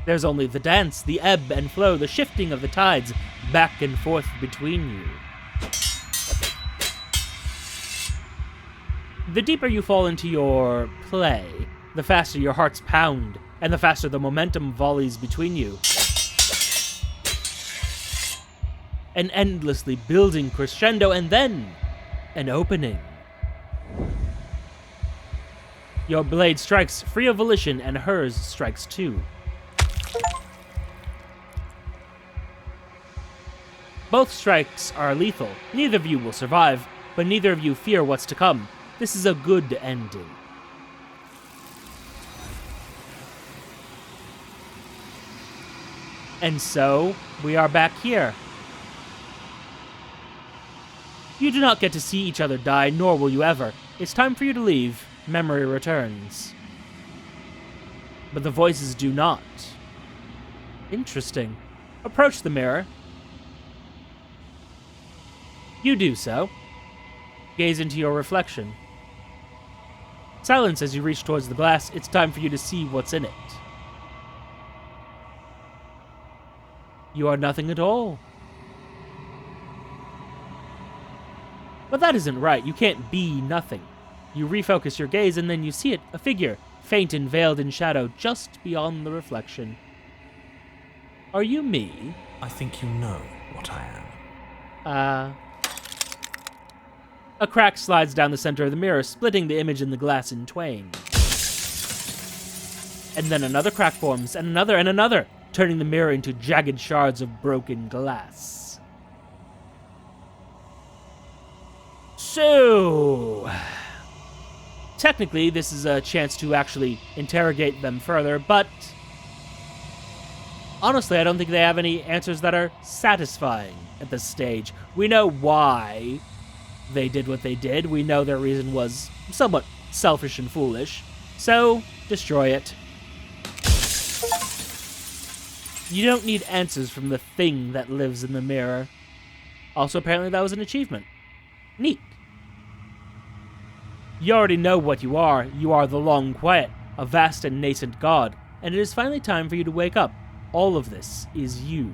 Speaker 2: There's only the dance, the ebb and flow, the shifting of the tides, back and forth between you. The deeper you fall into your play, the faster your hearts pound, and the faster the momentum volleys between you. An endlessly building crescendo, and then an opening. Your blade strikes free of volition, and hers strikes too. Both strikes are lethal. Neither of you will survive, but neither of you fear what's to come. This is a good ending. And so, we are back here. You do not get to see each other die, nor will you ever. It's time for you to leave. Memory returns. But the voices do not. Interesting. Approach the mirror. You do so. Gaze into your reflection. Silence as you reach towards the glass. It's time for you to see what's in it. You are nothing at all. But that isn't right. You can't be nothing. You refocus your gaze and then you see it, a figure, faint and veiled in shadow just beyond the reflection. Are you me?
Speaker 1: I think you know what I am.
Speaker 2: A crack slides down the center of the mirror, splitting the image in the glass in twain. And then another crack forms, and another, turning the mirror into jagged shards of broken glass. So, technically, this is a chance to actually interrogate them further, but honestly, I don't think they have any answers that are satisfying at this stage. We know why they did what they did. We know their reason was somewhat selfish and foolish. So, destroy it. You don't need answers from the thing that lives in the mirror. Also, apparently that was an achievement. Neat. You already know what you are. You are the Long Quiet, a vast and nascent god, and it is finally time for you to wake up. All of this is you.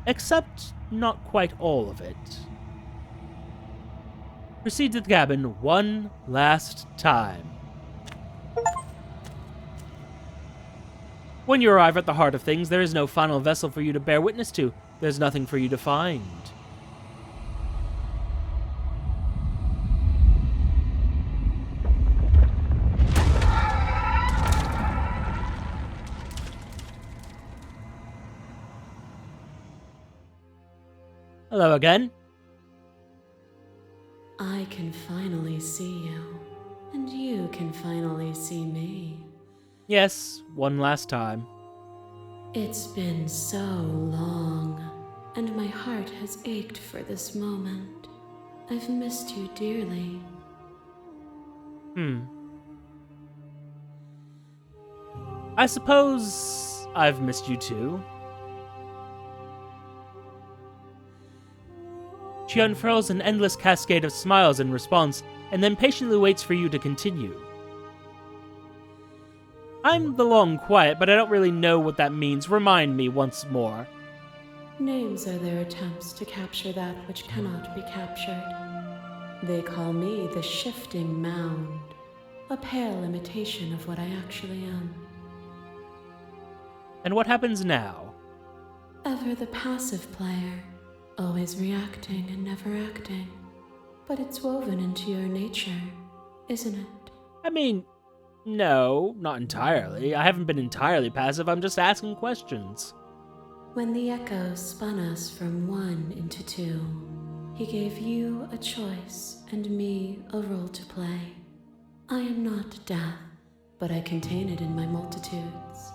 Speaker 2: Except not quite all of it. Proceed to the cabin one last time. When you arrive at the heart of things, there is no final vessel for you to bear witness to. There's nothing for you to find. Hello again.
Speaker 7: I can finally see you, and you can finally see me.
Speaker 2: Yes, one last time.
Speaker 7: It's been so long, and my heart has ached for this moment. I've missed you dearly.
Speaker 2: I suppose I've missed you too. She unfurls an endless cascade of smiles in response, and then patiently waits for you to continue. I'm the Long Quiet, but I don't really know what that means. Remind me once more.
Speaker 7: Names are their attempts to capture that which cannot be captured. They call me the Shifting Mound, a pale imitation of what I actually am.
Speaker 2: And what happens now?
Speaker 7: Ever the passive player, always reacting and never acting. But it's woven into your nature, isn't it?
Speaker 2: I mean, no, not entirely. I haven't been entirely passive, I'm just asking questions.
Speaker 7: When the Echo spun us from one into two, he gave you a choice and me a role to play. I am not death, but I contain it in my multitudes.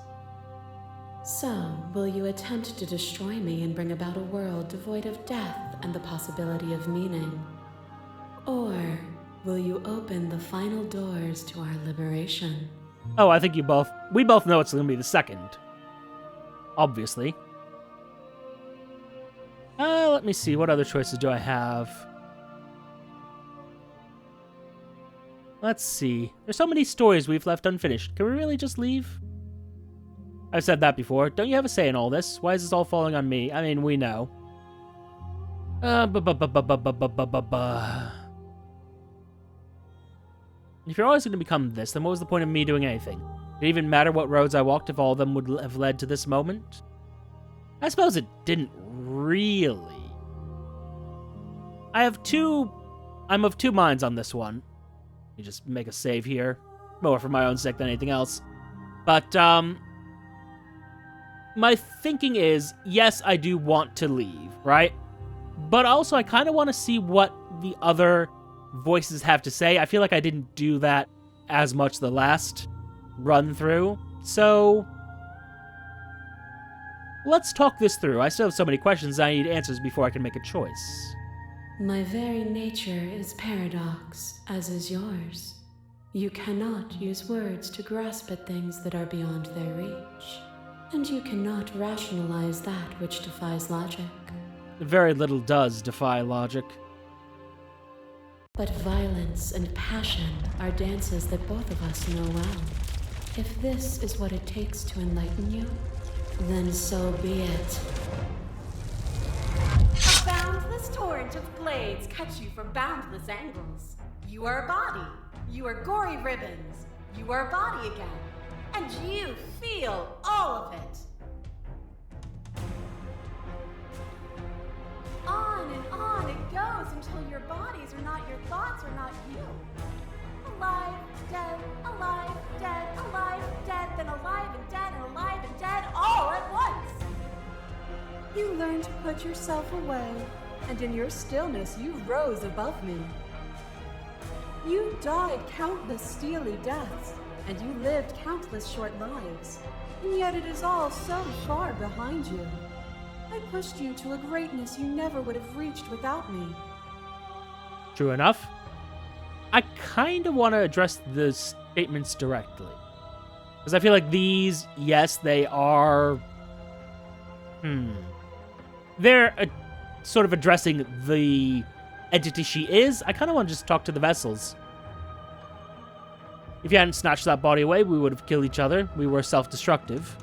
Speaker 7: So, will you attempt to destroy me and bring about a world devoid of death and the possibility of meaning? Or will you open the final doors to our liberation?
Speaker 2: Oh, I think we both know it's going to be the second. Obviously. Let me see, what other choices do I have? Let's see. There's so many stories we've left unfinished. Can we really just leave? I've said that before. Don't you have a say in all this? Why is this all falling on me? I mean, we know. If you're always going to become this, then what was the point of me doing anything? Did it even matter what roads I walked if all of them would have led to this moment? I suppose it didn't really. I'm of two minds on this one. Let me just make a save here. More for my own sake than anything else. But, my thinking is, yes, I do want to leave, right? But also, I kind of want to see what the other voices have to say. I feel like I didn't do that as much the last run through. So, let's talk this through. I still have so many questions I need answers before I can make a choice.
Speaker 7: My very nature is paradox, as is yours. You cannot use words to grasp at things that are beyond their reach, and you cannot rationalize that which defies logic.
Speaker 2: Very little does defy logic.
Speaker 7: But violence and passion are dances that both of us know well. If this is what it takes to enlighten you, then so be it.
Speaker 8: A boundless torrent of blades cut you from boundless angles. You are a body. You are gory ribbons. You are a body again. And you feel all of it. On it goes until your bodies are not your thoughts, are not you. Alive, dead, then alive and dead, and alive and dead, all at once.
Speaker 3: You learn to put yourself away, and in your stillness you rose above me. You died countless steely deaths, and you lived countless short lives, and yet it is all so far behind you. I pushed you to a greatness you never would have reached without me.
Speaker 2: True enough. I kind of want to address the statements directly. Because I feel like these, yes, they are... They're sort of addressing the entity she is. I kind of want to just talk to the vessels. If you hadn't snatched that body away, we would have killed each other. We were self-destructive.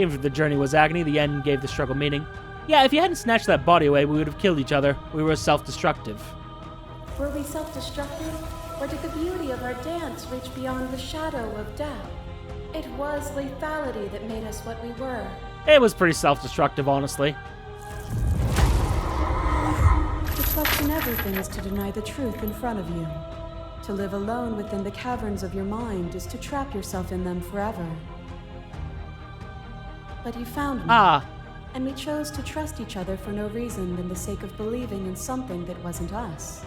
Speaker 2: Even if the journey was agony, the end gave the struggle meaning. Yeah, if you hadn't snatched that body away, we would have killed each other. We were self-destructive.
Speaker 7: Were we self-destructive, or did the beauty of our dance reach beyond the shadow of death? It was lethality that made us what we were.
Speaker 2: It was pretty self-destructive, honestly.
Speaker 3: To question everything is to deny the truth in front of you. To live alone within the caverns of your mind is to trap yourself in them forever. But you found me. And we chose to trust each other for no reason than the sake of believing in something that wasn't us.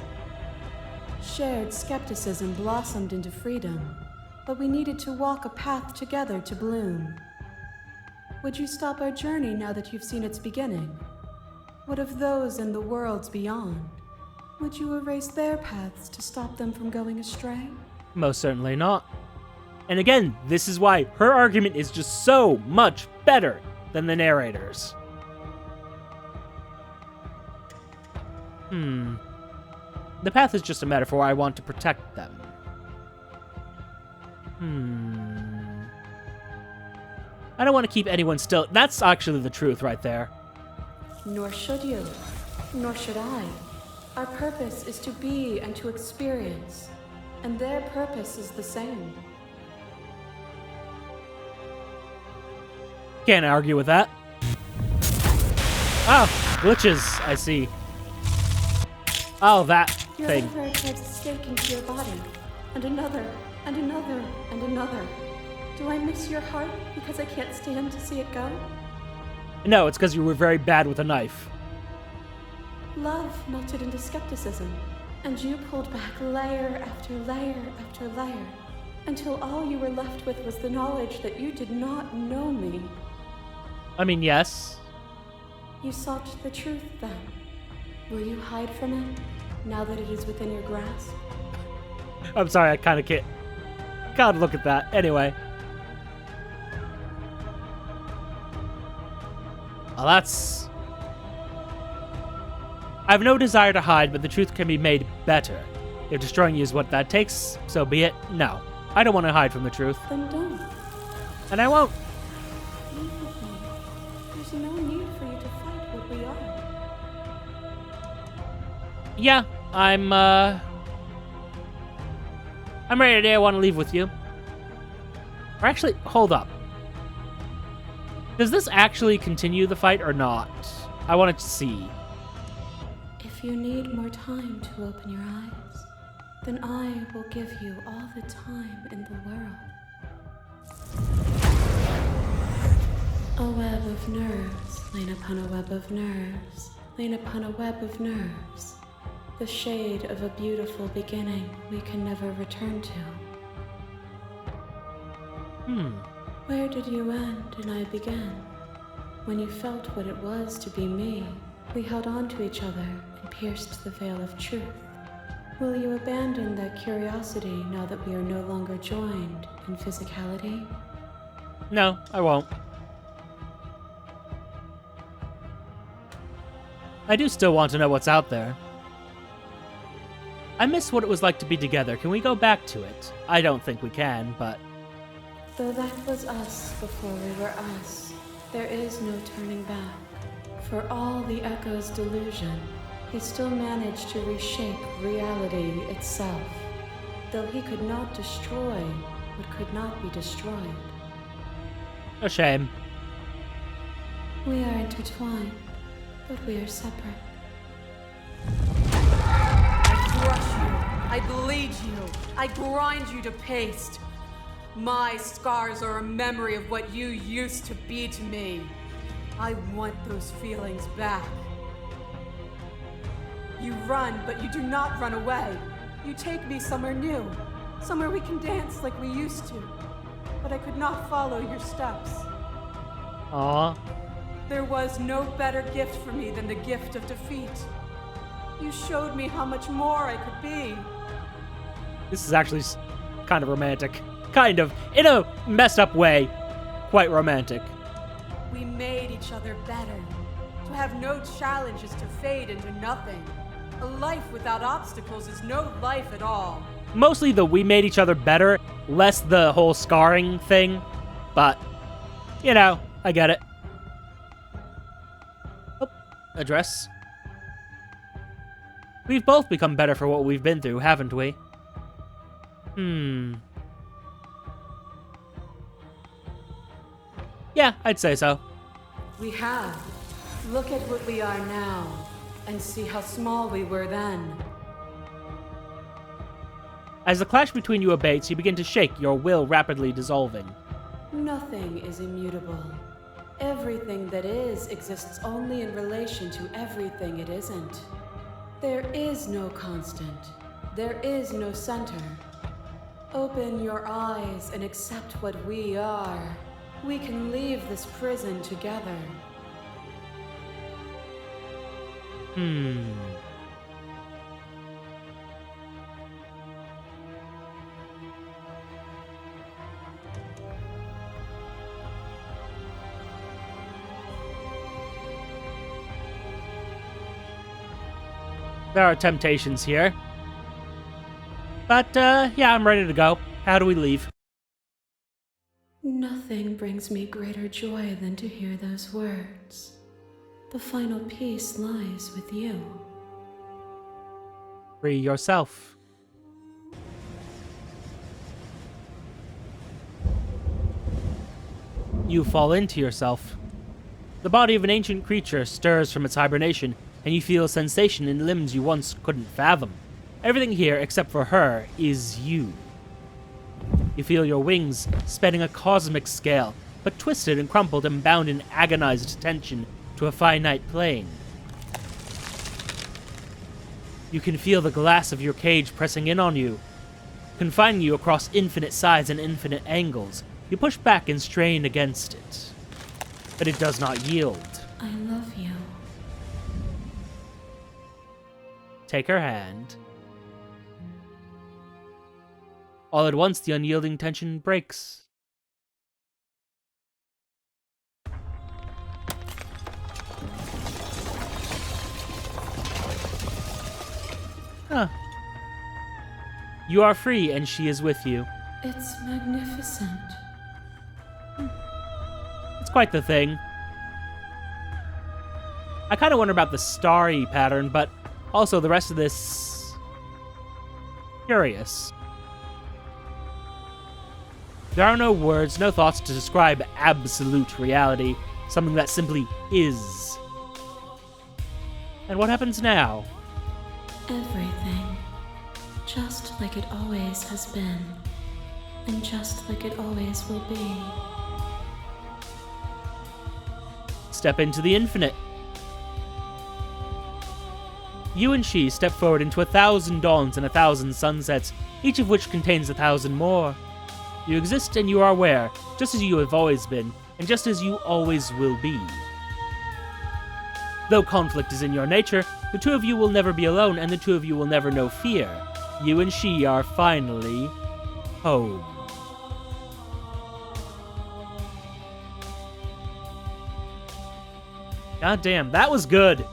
Speaker 3: Shared skepticism blossomed into freedom, but we needed to walk a path together to bloom. Would you stop our journey now that you've seen its beginning? What of those in the worlds beyond? Would you erase their paths to stop them from going astray?
Speaker 2: Most certainly not. And again, this is why her argument is just so much better than the narrator's. The path is just a metaphor. I want to protect them. I don't want to keep anyone still. That's actually the truth right there.
Speaker 7: Nor should you. Nor should I. Our purpose is to be and to experience, and their purpose is the same.
Speaker 2: Can't argue with that. Oh, glitches, I see. Oh, that
Speaker 7: Your
Speaker 2: thing.
Speaker 7: emperor drives a stake into your body, and another, and another, and another. Do I miss your heart because I can't stand to see it go?
Speaker 2: No, it's because you were very bad with a knife.
Speaker 7: Love melted into skepticism, and you pulled back layer after layer after layer, until all you were left with was the knowledge that you did not know me.
Speaker 2: I mean, yes.
Speaker 7: You sought the truth then. Will you hide from it, now that it is within your grasp?
Speaker 2: I'm sorry, I kind of can't. Gotta look at that. Anyway. Well, that's... I have no desire to hide, but the truth can be made better. If destroying you is what that takes, so be it. No, I don't want to hide from the truth.
Speaker 7: Then don't.
Speaker 2: And I won't.
Speaker 7: Leave with me. There's no need for you to fight what we are.
Speaker 2: Yeah, I'm ready today. I want to leave with you. Or actually, hold up. Does this actually continue the fight or not? I wanted to see.
Speaker 7: If you need more time to open your eyes, then I will give you all the time in the world. A web of nerves, lain upon a web of nerves, lain upon a web of nerves. The shade of a beautiful beginning we can never return to. Where did you end and I begin? When you felt what it was to be me, we held on to each other and pierced the veil of truth. Will you abandon that curiosity now that we are no longer joined in physicality?
Speaker 2: No, I won't. I do still want to know what's out there. I miss what it was like to be together. Can we go back to it? I don't think we can, but...
Speaker 7: Though that was us before we were us, there is no turning back. For all the Echo's delusion, he still managed to reshape reality itself, though he could not destroy what could not be destroyed.
Speaker 2: A shame.
Speaker 7: We are intertwined, but we are separate.
Speaker 8: I crush you. I bleed you. I grind you to paste. My scars are a memory of what you used to be to me. I want those feelings back. You run, but you do not run away. You take me somewhere new, somewhere we can dance like we used to. But I could not follow your steps.
Speaker 2: Aww.
Speaker 8: There was no better gift for me than the gift of defeat. You showed me how much more I could be.
Speaker 2: This is actually kind of romantic. Kind of. In a messed up way. Quite romantic.
Speaker 8: We made each other better. To have no challenges to fade into nothing. A life without obstacles is no life at all.
Speaker 2: Mostly the we made each other better, less the whole scarring thing. But, you know, I get it. Oh, address. We've both become better for what we've been through, haven't we? Yeah, I'd say so.
Speaker 8: We have. Look at what we are now, and see how small we were then.
Speaker 2: As the clash between you abates, you begin to shake, your will rapidly dissolving.
Speaker 7: Nothing is immutable. Everything that is exists only in relation to everything it isn't. There is no constant. There is no center. Open your eyes and accept what we are. We can leave this prison together.
Speaker 2: There are temptations here. But, yeah, I'm ready to go. How do we leave?
Speaker 7: Nothing brings me greater joy than to hear those words. The final piece lies with you.
Speaker 2: Free yourself. You fall into yourself. The body of an ancient creature stirs from its hibernation, and you feel a sensation in limbs you once couldn't fathom. Everything here, except for her, is you. You feel your wings spanning a cosmic scale, but twisted and crumpled and bound in agonized tension to a finite plane. You can feel the glass of your cage pressing in on you, confining you across infinite sides and infinite angles. You push back and strain against it, but it does not yield.
Speaker 7: I love you.
Speaker 2: Take her hand. All at once, the unyielding tension breaks. Huh. You are free, and she is with you.
Speaker 7: It's magnificent.
Speaker 2: It's quite the thing. I kind of wonder about the starry pattern, but also the rest of this... curious. There are no words, no thoughts to describe absolute reality, something that simply is. And what happens now?
Speaker 7: Everything. Just like it always has been. And just like it always will be.
Speaker 2: Step into the infinite. You and she step forward into 1,000 dawns and 1,000 sunsets, each of which contains 1,000 more. You exist and you are aware, just as you have always been, and just as you always will be. Though conflict is in your nature, the two of you will never be alone, and the two of you will never know fear. You and she are finally home. God damn, that was good.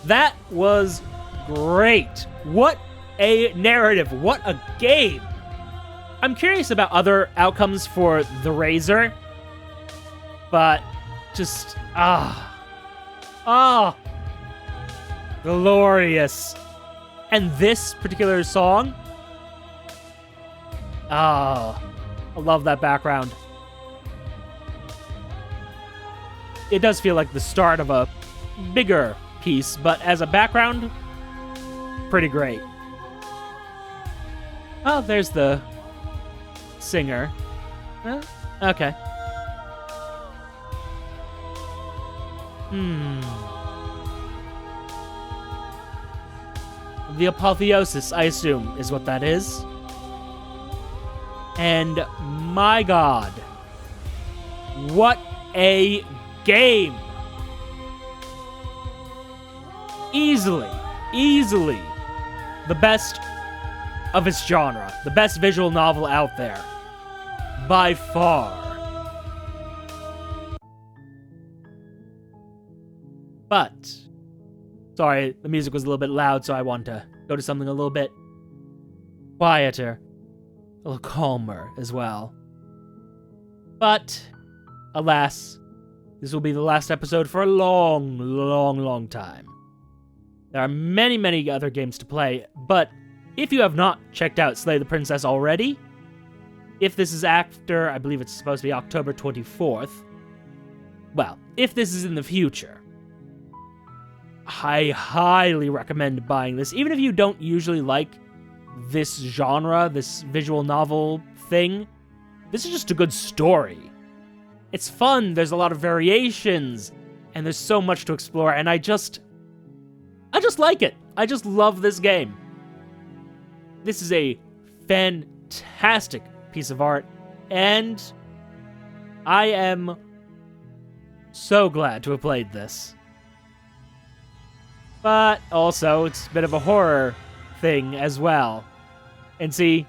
Speaker 2: That was great. What a narrative. What a game. I'm curious about other outcomes for The Razor, but just, glorious. And this particular song, I love that background. It does feel like the start of a bigger piece, but as a background, pretty great. Oh, there's the singer. Okay. The apotheosis, I assume, is what that is. And my god, what a game! Easily the best of its genre. The best visual novel out there. By far. But, sorry, the music was a little bit loud, so I want to go to something a little bit quieter, a little calmer as well. But, alas, this will be the last episode for a long time. There are many other games to play, but if you have not checked out Slay the Princess already, if this is after, I believe it's supposed to be October 24th, well, if this is in the future, I highly recommend buying this. Even if you don't usually like this genre, this visual novel thing, this is just a good story. It's fun, there's a lot of variations, and there's so much to explore, and I just like it. I just love this game. This is a fantastic piece of art, and I am so glad to have played this. But also, it's a bit of a horror thing as well. And see,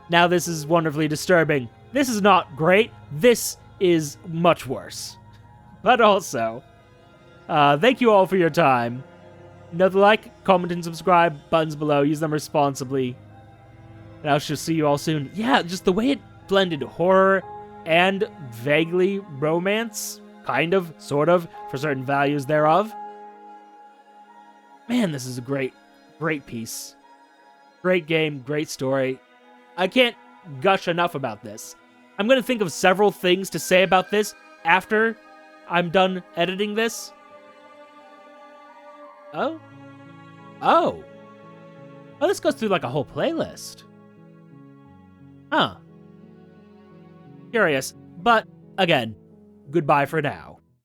Speaker 2: now this is wonderfully disturbing. This is not great. This is much worse. But also, thank you all for your time. Note the like, comment, and subscribe buttons below. Use them responsibly. And I shall see you all soon. Yeah, just the way it blended horror and vaguely romance, kind of, sort of, for certain values thereof. Man, this is a great piece. Great game, great story. I can't gush enough about this. I'm going to think of several things to say about this after I'm done editing this. Oh, this goes through like a whole playlist. Huh. Curious. But, again, goodbye for now.